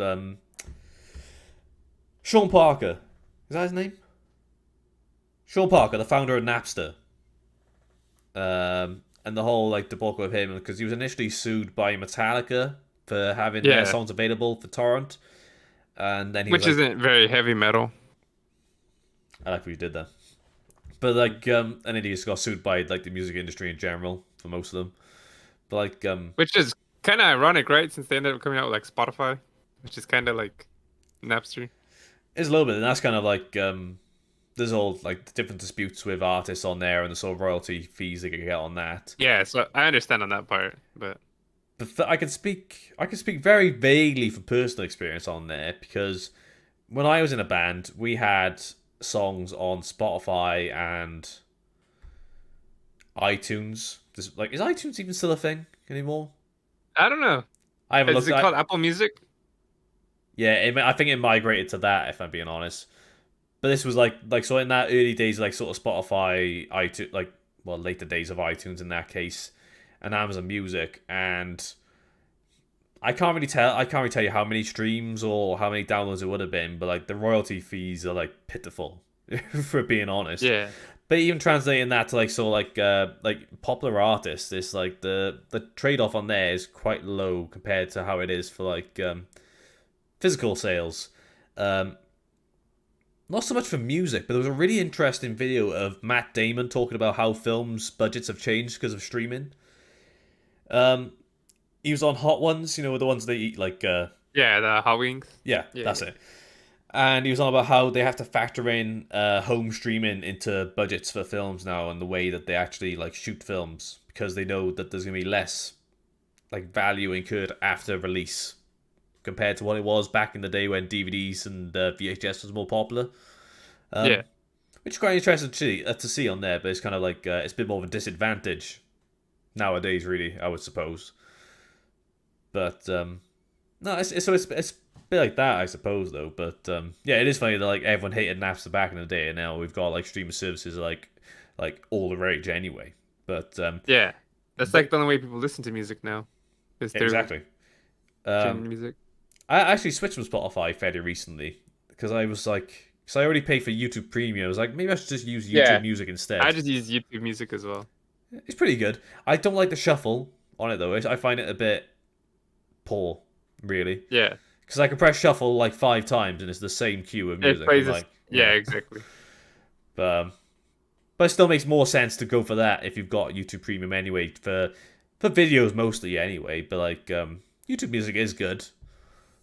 Sean Parker. Is that his name? Sean Parker, the founder of Napster. And the whole like debacle of him because he was initially sued by Metallica for having their Yeah, songs available for torrent, and then he was which like, isn't very heavy metal. "I like what you did there," but like, and then he just got sued by like the music industry in general for most of them. But like, Which is kind of ironic, right? Since they ended up coming out with like Spotify, which is kind of like Napster. it's a little bit, and that's kind of like, there's all like different disputes with artists on there and the sort of royalty fees they could get on that. Yeah, so I understand on that part, but But I can speak very vaguely from personal experience on there because when I was in a band, we had songs on Spotify and iTunes. Like, is iTunes even still a thing anymore? I don't know. I haven't Is looked it at. called Apple Music? Yeah, I think it migrated to that. If I'm being honest, but this was like so in that early days, like sort of Spotify, iTunes, like well later days of iTunes in that case, and Amazon Music, and I can't really tell. I can't really tell you how many streams or how many downloads it would have been, but like the royalty fees are like pitiful, for being honest. Yeah, But even translating that to like popular artists, it's like the trade off on there is quite low compared to how it is for like physical sales. Um, Not so much for music, but there was a really interesting video of Matt Damon talking about how films budgets have changed because of streaming. Um, he was on Hot Ones, you know, the ones they eat like yeah, the Hot Wings. yeah, Yeah, that's it. And he was on about how they have to factor in home streaming into budgets for films now and the way that they actually like shoot films because they know that there's gonna be less like value incurred after release compared to what it was back in the day when DVDs and VHS was more popular. yeah, Um, which is quite interesting to see on there, but it's kind of like it's a bit more of a disadvantage nowadays, really, I would suppose. But no, it's a bit like that, I suppose, though. But yeah, it is funny that like everyone hated Napster back in the day, and now we've got like streaming services like all the rage anyway. But yeah. That's but like the only way people listen to music now. Is through exactly. streaming Um, music. I actually switched from Spotify fairly recently because I was like, because I already paid for YouTube Premium. I was like, maybe I should just use YouTube Yeah, Music I instead. just use YouTube Music as well. It's pretty good. I don't like the shuffle on it though. I find it a bit poor, really. Yeah, Because I can press shuffle like 5 times and it's the same cue of it music. I'm plays this. like, Yeah, yeah. exactly. But, but it still makes more sense to go for that if you've got YouTube Premium anyway for videos mostly anyway. But like YouTube Music is good.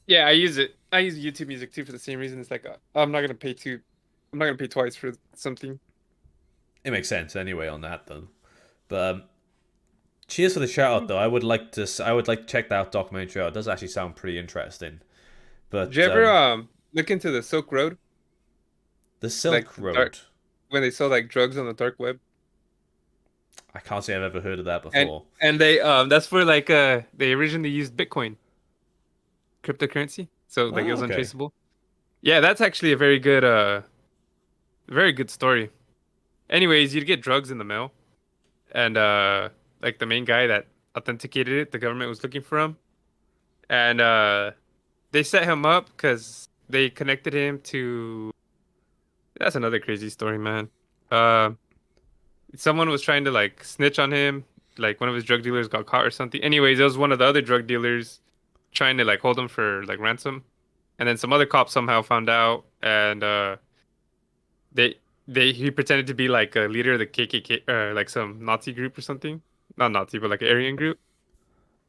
Yeah, I use it. I use YouTube Music too for the same reason. It's like I'm not gonna pay two. I'm not gonna pay twice for something. It makes sense anyway on that though. But cheers for the shout out though. I would like to check that documentary out. It does actually sound pretty interesting. Did you But ever look into the Silk Road, the like Silk the dark Road. when they sell like drugs on the dark web? I can't say I've ever heard of that And before. and they that's for like they originally used Bitcoin cryptocurrency, so like it Oh, was okay. untraceable. Yeah, that's actually a very good story. Anyways, you'd get drugs in the mail, and like the main guy that authenticated it, the government was looking for him, and they set him up because they connected him to. That's another crazy story, man. Uh, Someone was trying to like snitch on him, like one of his drug dealers got caught or something. Anyways, it was one of the other drug dealers trying to like hold him for like ransom, and then some other cops somehow found out, and they he pretended to be like a leader of the KKK, like some Nazi group or something. Not Nazi, but like an Aryan group.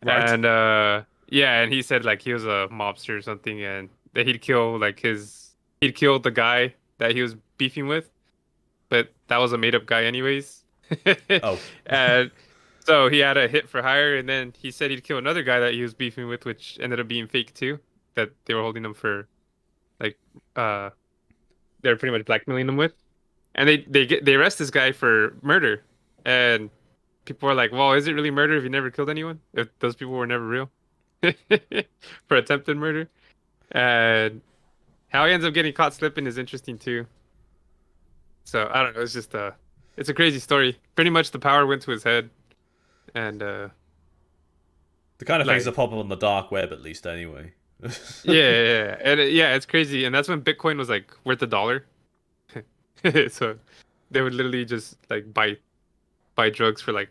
Right. And yeah, and he said like he was a mobster or something, and that he'd kill the guy that he was beefing with, but that was a made up guy anyways. Oh. And so he had a hit for hire, and then he said he'd kill another guy that he was beefing with, which ended up being fake too. That they were holding him for like uh they were pretty much blackmailing him with. And they arrest this guy for murder. And people are like, well, is it really murder if he never killed anyone? If those people were never real? For attempted murder. And how he ends up getting caught slipping is interesting too. So I don't know, it's a crazy story. Pretty much the power went to his head and The kind of things that like pop up on the dark web, at least, anyway. yeah. And yeah, it's crazy. And that's when Bitcoin was like worth $1. So they would literally just like buy drugs for like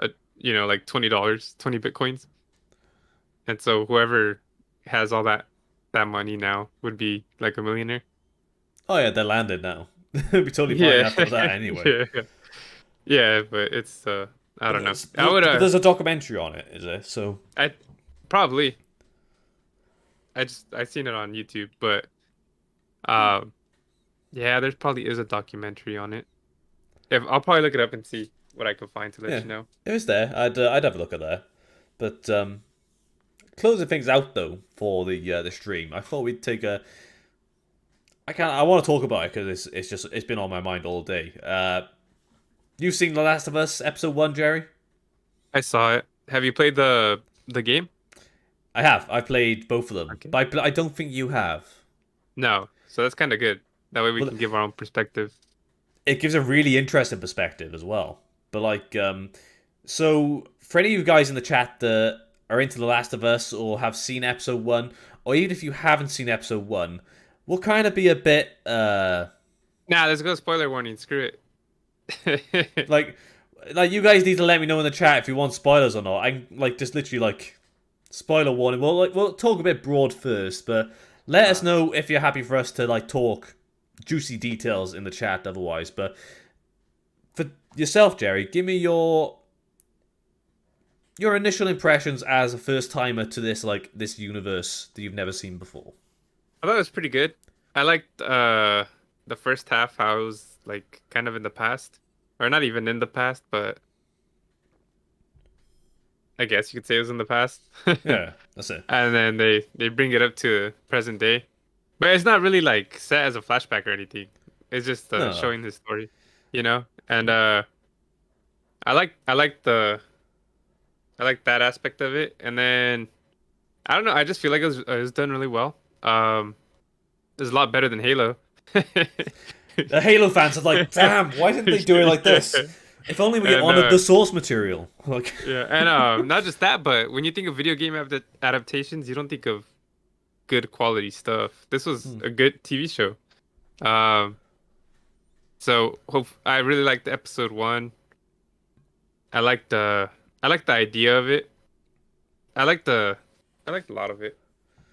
like $20, 20 Bitcoins. And so whoever has all that money now would be like a millionaire. Oh yeah, they're landed now. It'd be totally fine Yeah. after that anyway. Yeah. Yeah, but it's I don't know. But there's a documentary on it, is there? So I probably I seen it on YouTube, but um yeah, there's probably is a documentary on it. If I'll probably look it up and see what I can find to let yeah, you know. if it's there, I'd have a look at that. But closing things out though for the stream, I thought we'd take a. I want to talk about it because it's been on my mind all day. You've seen The Last of Us episode 1, Jerry? I saw it. Have you played the game? I have. I played both of them, Okay. but I don't think you have. No. So that's kind of good. That way we Well, can give our own perspective. it gives a really interesting perspective as well. But like, so for any of you guys in the chat that are into The Last of Us or have seen episode 1, or even if you haven't seen episode 1, we'll kind of be a bit Nah, let's go spoiler warning. Screw it. like you guys need to let me know in the chat if you want spoilers or not. I like just literally like spoiler warning. We'll talk a bit broad first, but let us know if you're happy for us to like talk juicy details in the chat otherwise. But for yourself, Jerry, give me your initial impressions as a first timer to this universe that you've never seen before. I thought it was pretty good. I liked the first half, how it was like kind of in the past. Or not even in the past, but I guess you could say it was in the past. Yeah, that's it. And then they bring it up to present day. But it's not really like set as a flashback or anything. It's just No. showing his story, you know? And I like that aspect of it. And then I don't know, I just feel like it was done really well. It's a lot better than Halo. The Halo fans are like, damn, why didn't they do it like this? If only we And, honored the source material. Like, yeah, and not just that, but when you think of video game adaptations, you don't think of good quality stuff. This was a good TV show. Um, so I really liked episode 1. I liked the idea of it. I liked I liked a lot of it.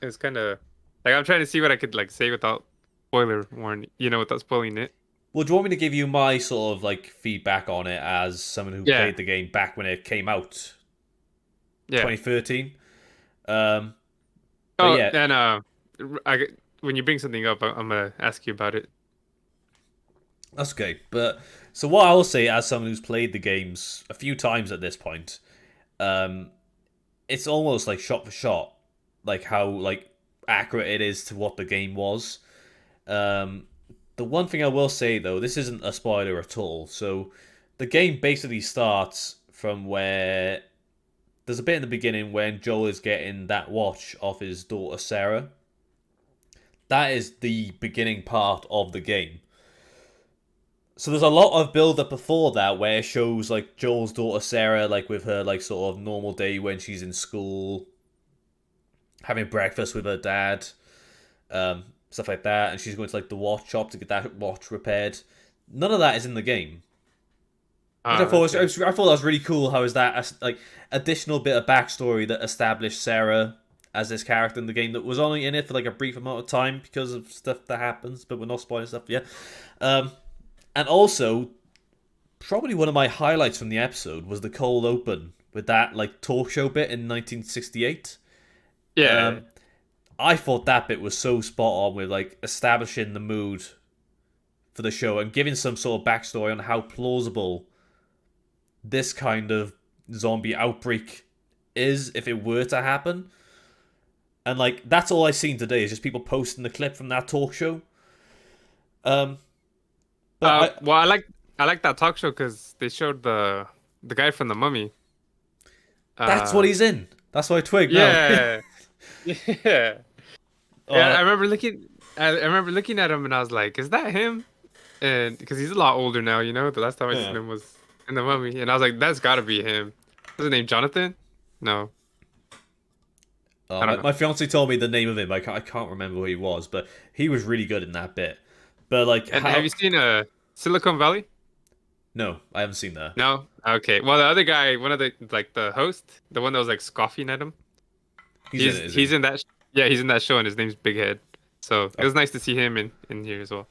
It was kind of like I'm trying to see what I could like say without spoiler warning, without spoiling it. well, do you want me to give you my sort of like feedback on it as someone who Yeah, played the game back when it came out, yeah. 2013? Um, but Oh, yeah, and when you bring something up, I'm gonna ask you about it. that's okay. But so what I will say, as someone who's played the games a few times at this point, um, it's almost like shot for shot, like how like accurate it is to what the game was. Um, the one thing I will say though, this isn't a spoiler at all. So the game basically starts from where there's a bit in the beginning when Joel is getting that watch off his daughter Sarah. That is the beginning part of the game. So there's a lot of build up before that where it shows like Joel's daughter Sarah like with her like sort of normal day when she's in school, having breakfast with her dad, stuff like that, and she's going to like the watch shop to get that watch repaired. None of that is in the game. Which I thought I thought that was really cool. How is that like additional bit of backstory that established Sarah as this character in the game that was only in it for like a brief amount of time because of stuff that happens, but we're not spoiling stuff yet. And also, probably one of my highlights from the episode was the cold open with that like talk show bit in 1968. Yeah. Um, I thought that bit was so spot on with like establishing the mood for the show and giving some sort of backstory on how plausible this kind of zombie outbreak is if it were to happen. And like that's all I've seen today is just people posting the clip from that talk show. Um, but Well, I like that talk show because they showed the guy from the Mummy. that's what he's in. That's why I twigged now. Yeah, yeah. Yeah, Uh, I remember looking at him and I was like, "Is that him?" And because he's a lot older now, you know. The last time I seen yeah. him was in the Mummy, and I was like, "That's got to be him." What's his name? Jonathan? No, I My, don't know. my fiance told me the name of him. I can't remember who he was, but he was really good in that bit. But like, And have how? you seen Silicon Valley? No, I haven't seen that. No. Okay. Well, the other guy, one of the like the host, the one that was like scoffing at him, He's in it, is he's he? in that. Yeah, he's in that show, and his name's Big Head. So it Oh, was nice to see him in here as well.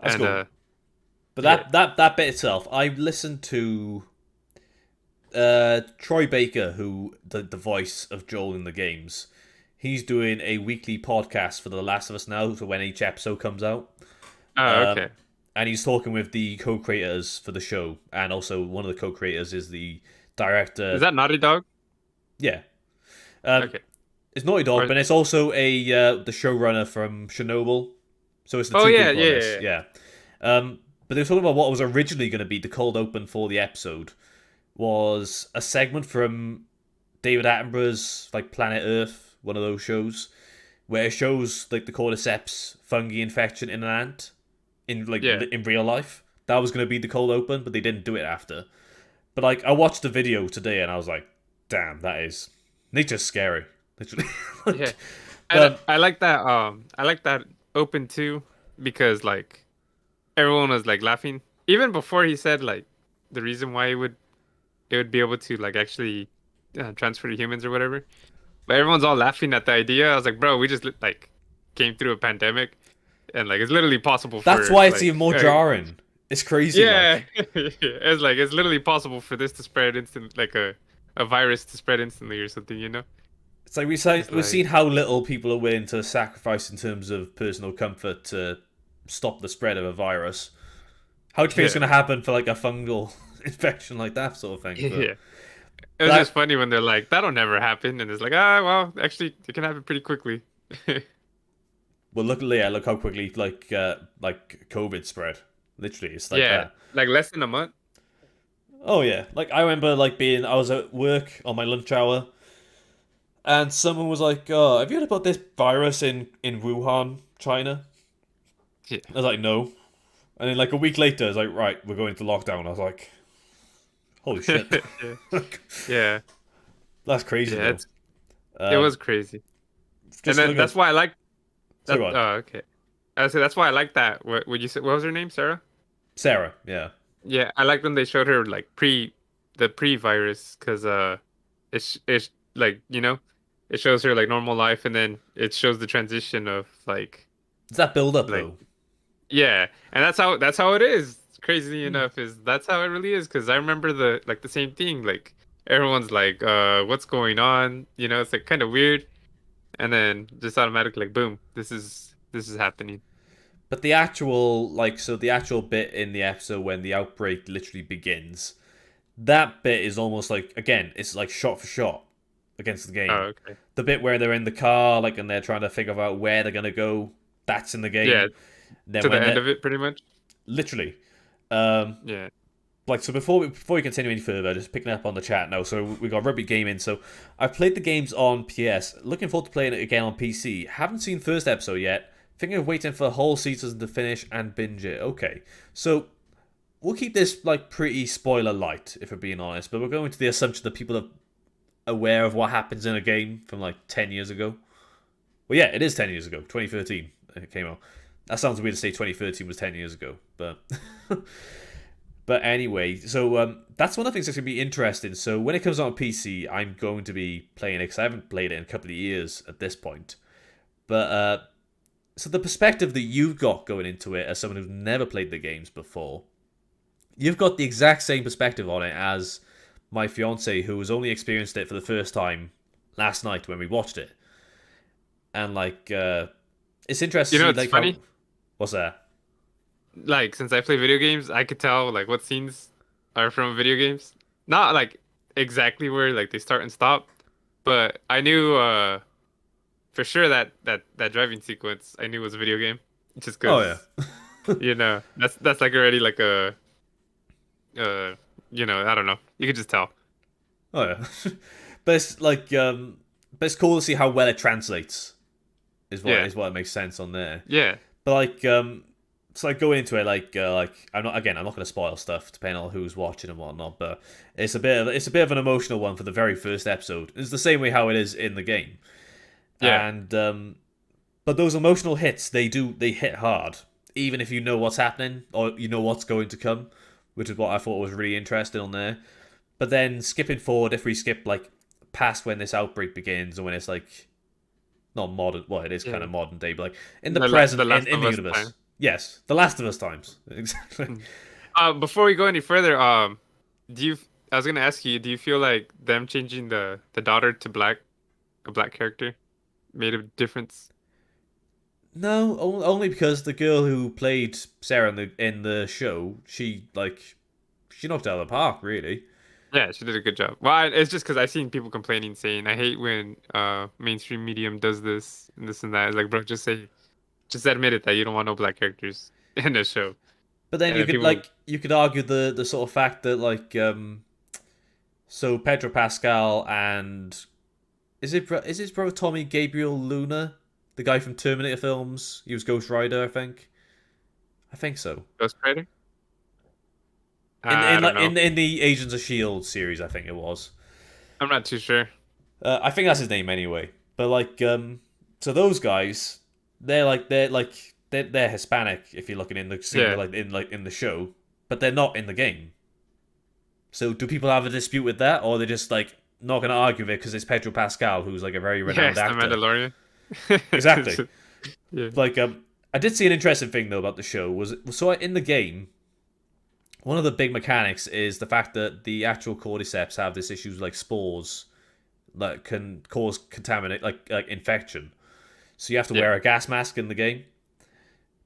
that's And cool. But yeah. that bit itself, I listened to Troy Baker, who the voice of Joel in the games. He's doing a weekly podcast for The Last of Us now, so when each episode comes out. Oh, Um, okay. and he's talking with the co-creators for the show, and also one of the co-creators is the director. Is that Naughty Dog? Yeah, um, Okay. it's Naughty Dog, Or but it's also a the showrunner from Chernobyl, so it's the oh two yeah, people on yeah, this. yeah. Yeah, but they were talking about what was originally going to be the cold open for the episode was a segment from David Attenborough's like Planet Earth, one of those shows, where it shows like the cordyceps fungi infection in an ant in like Yeah. in real life. That was going to be the cold open, but they didn't do it after. But like I watched the video today and I was like, damn, that is nature's scary. Literally. Yeah. Like, And I like that open too because like everyone was like laughing even before he said like the reason why it would be able to like actually transfer to humans or whatever. But everyone's all laughing at the idea. I was like, bro, we just like came through a pandemic and like it's literally possible that's for why it's even like more jarring. It's crazy. yeah, Like it's like it's literally possible for this to spread instant like a virus to spread instantly or something, you know? it's like It's we've like seen how little people are willing to sacrifice in terms of personal comfort to stop the spread of a virus. How do you think it's yeah. going to happen for like a fungal infection like that sort of thing? But Yeah. It was just that funny when they're like, that'll never happen. And it's like, ah, well, actually, it can happen pretty quickly. well, look how quickly like COVID spread. Literally, it's like Yeah, that. like less than a month. Oh yeah, like I remember like I was at work on my lunch hour, and someone was like, "Oh, have you heard about this virus in Wuhan, China?" Yeah. I was like, "No," and then like a week later, it's like, "Right, we're going into lockdown." I was like, "Holy shit, Yeah. Yeah. that's crazy Yeah. though." It was crazy. And Just then look that's at why I like so that. what Oh, okay. I say that's why I like that. What would you say? What was her name? Sarah? Sarah, yeah. Yeah, I like when they showed her like the pre-virus because it's like it shows her like normal life and then it shows the transition of Does that build up like though? yeah, and that's how it is. Crazy enough, is that's how it really is. Because I remember the same thing. Like everyone's like, what's going on? You know, it's like kind of weird, and then just automatically like, boom, this is happening. But the actual the actual bit in the episode when the outbreak literally begins, that bit is almost like again, it's like shot for shot against the game. Oh, okay. The bit where they're in the car, like, and they're trying to figure out where they're gonna go, that's in the Yeah, game. Then to the when end they of it, pretty much. literally, um, Yeah. like so before we continue any further, just picking up on the chat now. So we got Rugby Gaming. So I've played the games on PS. Looking forward to playing it again on PC. Haven't seen first episode yet. Thinking of waiting for the whole season to finish and binge it. Okay, so we'll keep this like pretty spoiler light, if we're being honest. But we're going to the assumption that people are aware of what happens in a game from like 10 years ago. Well, yeah, it is 10 years ago. 2013 it came out. That sounds weird to say 2013 was 10 years ago, but But anyway, so that's one of the things that's going to be interesting. So when it comes out on PC, I'm going to be playing it because I haven't played it in a couple of years at this point. But so the perspective that you've got going into it as someone who's never played the games before, you've got the exact same perspective on it as my fiance, who has only experienced it for the first time last night when we watched it. And like, it's interesting to see It's like how. funny. What's that? Like since I play video games, I could tell like what scenes are from video games. Not like exactly where like they start and stop, but I knew for sure that driving sequence I knew was a video game, just Oh yeah. because that's like already like a I don't know. You could just tell. Oh yeah. But it's like, but it's cool to see how well it translates. Yeah, Is what it makes sense on there. yeah, But like, so like going into it, like I'm not going to spoil stuff depending on who's watching and whatnot. But it's a bit of an emotional one for the very first episode. It's the same way how it is in the game, yeah, and but those emotional hits they hit hard, even if you know what's happening or you know what's going to come, which is what I thought was really interesting on there. But then skipping forward, if we skip like past when this outbreak begins and when it's like not modern. Well, it is kind yeah. of modern day, but like in the present, The Last in of the Us universe. time. Yes, The Last of Us times. Exactly. Mm. Before we go any further, do you? I was gonna ask you, do you feel like them changing the daughter to black, a black character, made a difference? No, only because the girl who played Sarah in the show, she knocked it out of the park, really. Yeah, she did a good job. Well, it's just because I've seen people complaining, saying, "I hate when mainstream medium does this and this and that." It's like, bro, just admit it that you don't want no black characters in the show. But then And then people, you could argue the sort of fact that like so Pedro Pascal and is his brother Tommy Gabriel Luna, the guy from Terminator films? He was Ghost Rider, I think. I think so. Ghost Rider. In I don't like know. in the Agents of Shield series, I think it was. I'm not too sure. I think that's his name anyway. But like, so those guys, they're Hispanic if you're looking in the scene, Yeah, like in the show, but they're not in the game. So do people have a dispute with that, or they're just like not going to argue with it because it's Pedro Pascal, who's like a very renowned yes, the actor? Mandalorian. Exactly. Yeah, Like, I did see an interesting thing though about the show was so in the game. One of the big mechanics is the fact that the actual cordyceps have this issue like spores that can cause contaminate like infection. So you have to yeah, wear a gas mask in the game.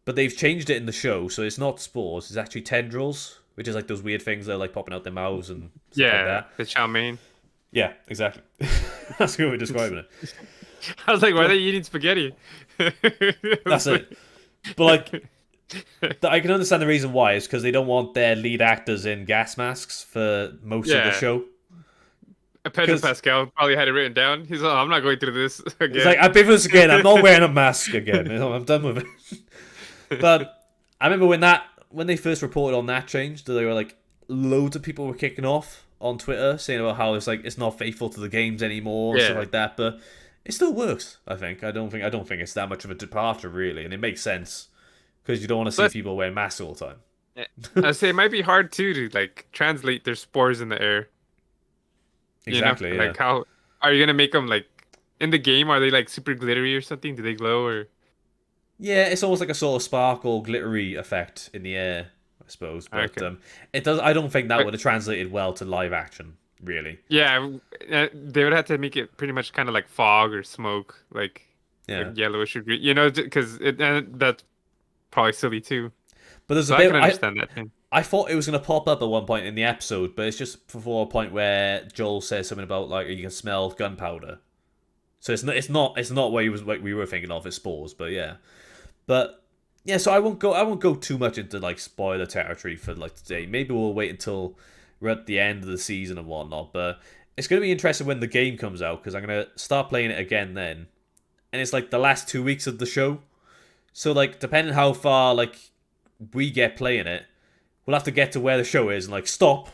But they've changed it in the show, so it's not spores, it's actually tendrils, which is like those weird things that are like popping out their mouths and stuff like yeah. that. The chow mein. Yeah, exactly. That's a good way of describing it. I was like, why are they But eating spaghetti? that's it. But like I can understand the reason why is because they don't want their lead actors in gas masks for most of the Yeah, show. Pedro Because Pascal probably had it written down. He's like, "Oh, I'm not going through this it's like again." I've been through this again. I'm not wearing a mask again. I'm done with it. But I remember when they first reported on that change, that they were like loads of people were kicking off on Twitter saying about how it's like it's not faithful to the games anymore and stuff Yeah. like that. But it still works. I think. I don't think it's that much of a departure really, and it makes sense because you don't want to see But people wearing masks all the time. I say it might be hard too to like translate their spores in the air. Exactly. Yeah. Like how are you gonna make them like in the game? Are they like super glittery or something? Do they glow or? Yeah, it's almost like a sort of sparkle, glittery effect in the air, I suppose. But Okay. it does. I don't think that But would have translated well to live action, really. yeah, they would have to make it pretty much kind of like fog or smoke, like Yeah, yellowish or green. Because that's probably silly too. but there's a So I bit. can understand that thing. I thought it was going to pop up at one point in the episode, but it's just before a point where Joel says something about like you can smell gunpowder. So it's not what we were thinking of as spores, but yeah. But yeah, so I won't go too much into like spoiler territory for like today. Maybe we'll wait until we're at the end of the season and whatnot. But it's going to be interesting when the game comes out because I'm going to start playing it again then, and it's like the last 2 weeks of the show. So like depending how far like we get playing it, we'll have to get to where the show is and like stop,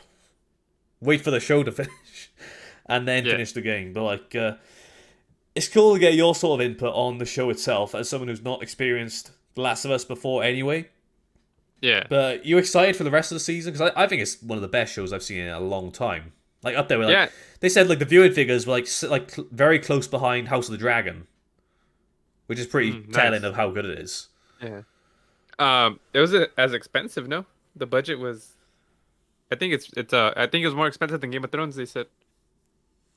wait for the show to finish, and then Yeah. finish the game. But like, it's cool to get your sort of input on the show itself as someone who's not experienced The Last of Us before anyway. Yeah. But you excited for the rest of the season? Because I think it's one of the best shows I've seen in a long time. Like up there with like Yeah. they said like the viewing figures were very close behind House of the Dragon, which is pretty telling Nice. of how good it is. Yeah. It was as expensive, no? The budget was. I think it was more expensive than Game of Thrones. They said.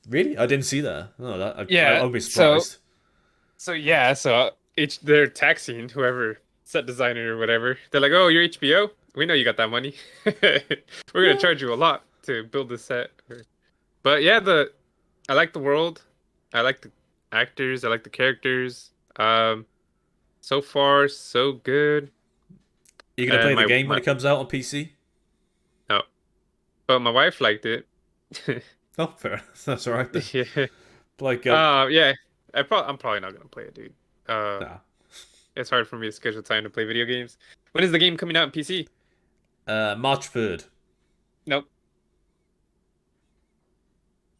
Really, I didn't see that. No, Yeah. I'll be So surprised. yeah. So each they're taxing whoever set designer or whatever. They're like, oh, you're HBO. We know you got that money. We're gonna Yeah, charge you a lot to build this set. But yeah, the I like the world. I like the actors. I like the characters. So far so good. you're gonna And play the my game when my it comes out on PC. no, but my wife liked it. Oh, fair. Enough. That's all right then. Yeah. Like, Yeah. I'm probably not gonna play it, dude. Uh, nah. it's hard for me to schedule time to play video games. When is the game coming out on PC? March 3rd. Nope,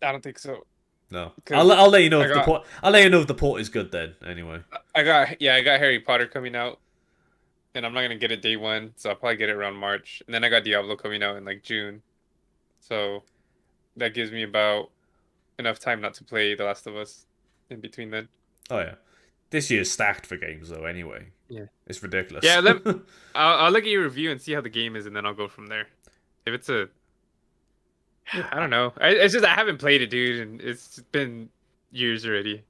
I don't think so. No, Because I'll let you know I if the got port. I'll let you know if the port is good then. Anyway. I got Harry Potter coming out, and I'm not gonna get it day one, so I'll probably get it around March. And then I got Diablo coming out in like June, so that gives me about enough time not to play The Last of Us in between then. Oh yeah. This year's stacked for games though. Anyway, Yeah. it's ridiculous. Yeah, I'll look at your review and see how the game is, and then I'll go from there. If it's a, Yeah. I don't know. It's just I haven't played it, dude, and it's been years already.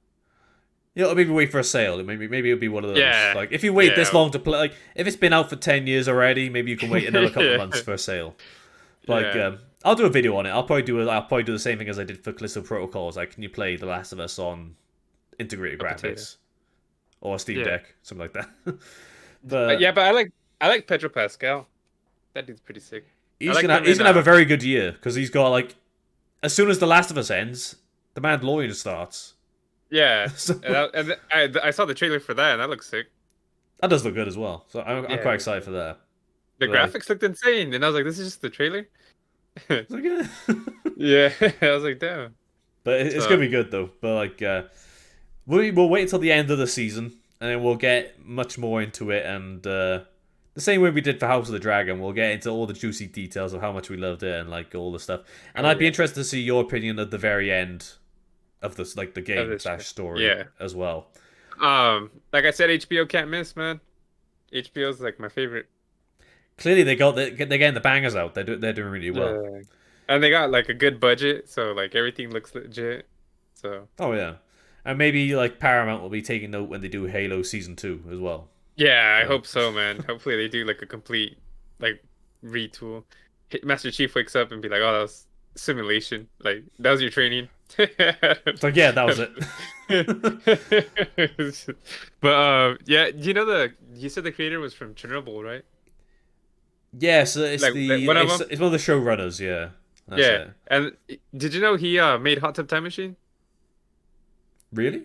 Maybe wait for a sale. Maybe it'll be one of those. Yeah, Like if you wait this yeah, long to play, like if it's been out for 10 years already, maybe you can wait another couple of yeah, months for a sale. Like yeah. I'll do a video on it. I'll probably do the same thing as I did for Callisto Protocols. Like, can you play The Last of Us on integrated A potato. graphics or a Steam Yeah, Deck, something like that. But yeah, but I like Pedro Pascal. That dude's pretty sick. I liked him he's in gonna have a very good year because he's got like as soon as The Last of Us ends, The Mandalorian starts. yeah, So I saw the trailer for that, and that looks sick. that does look good as well. So I'm Yeah, quite it looks excited sick. for that. The But like, graphics looked insane, and I was like, this is just the trailer. it's like, yeah. Yeah, I was like, damn. But it's gonna So be good though. But like, we'll wait until the end of the season, and then we'll get much more into it. And the same way we did for House of the Dragon, we'll get into all the juicy details of how much we loved it and like all the stuff. And oh I'd be yeah, interested to see your opinion at the very end of this, like the of game this slash show. story Yeah. as well. Like I said, HBO can't miss, man. HBO's like my favorite. Clearly, they're getting the bangers out. They're doing really well. Yeah. And they got like a good budget, so like everything looks legit. So Oh yeah, and maybe like Paramount will be taking note when they do Halo season 2 as well. yeah, I So, hope so, man. Hopefully they do like a complete like retool. Master Chief wakes up and be like, "Oh, that was simulation. Like that was your training." it's like yeah, that was it. But yeah, you said the creator was from Chernobyl, right? Yeah, so it's Like one of them. it's one of the showrunners. Yeah, that's Yeah. it. And did you know he made Hot Tub Time Machine? Really?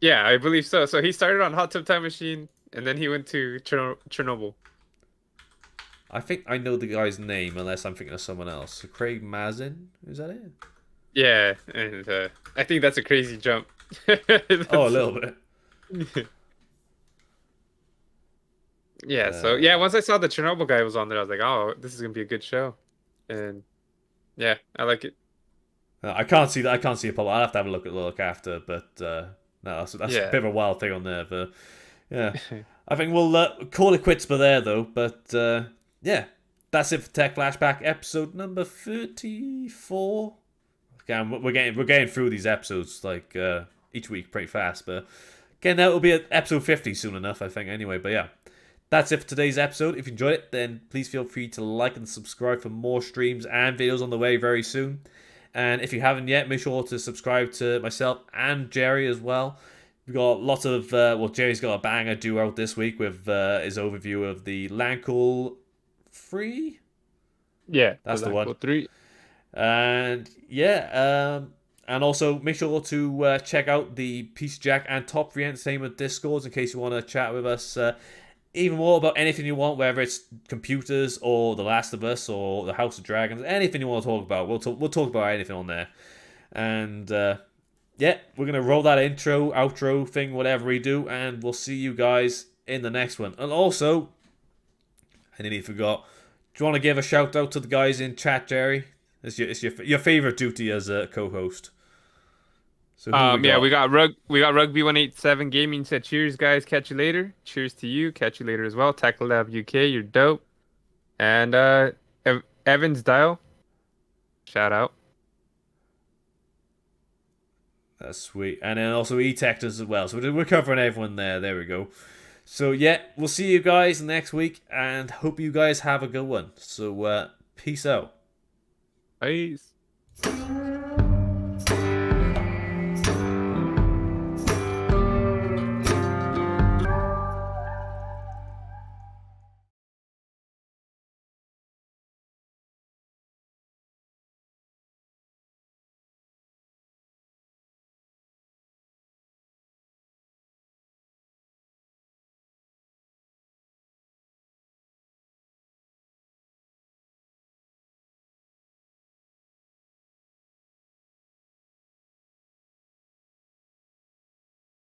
Yeah, I believe so. So he started on Hot Tub Time Machine, and then he went to Chernobyl. I think I know the guy's name, unless I'm thinking of someone else. So Craig Mazin, is that it? Yeah, and I think that's a crazy jump. Oh, a That's- little bit. Yeah, so Uh, yeah, once I saw the Chernobyl guy was on there, I was like, oh, this is gonna be a good show. And yeah, I like it. I can't see that. I can't see a problem. I'll have to have a look after. But no, that's a Yeah. bit of a wild thing on there. But yeah, I think we'll call it quits for there though. But yeah, that's it for Tech Flashback episode number 34. Again, we're getting through these episodes like each week pretty fast. But again, that will be at episode 50 soon enough, I think. Anyway, but yeah. That's it for today's episode. If you enjoyed it, then please feel free to like and subscribe for more streams and videos on the way very soon. And if you haven't yet, make sure to subscribe to myself and Jerry as well. We've got lots of, Jerry's got a banger due out this week with his overview of the Landcool 3. Yeah, That's the one. 3. And yeah, and also make sure to check out the Peace Jack and Top 3 Entertainment Discords in case you want to chat with us even more about anything you want, whether it's computers or The Last of Us or the House of Dragons, anything you want to talk about. We'll talk about anything on there. And yeah, we're gonna roll that intro, outro thing, whatever we do, and we'll see you guys in the next one. And also, I nearly forgot. Do you want to give a shout out to the guys in chat, Jerry? It's your favorite duty as a co-host. So who we Yeah, got? we got Rugby 187 Gaming said cheers guys, catch you later. Cheers to you, catch you later as well. Tackle Lab UK, you're dope. And Evans Dial, shout out. That's sweet. And then also E-Tech as well. So we're covering everyone there. There we go. So yeah, we'll see you guys next week, and hope you guys have a good one. So peace out. Peace.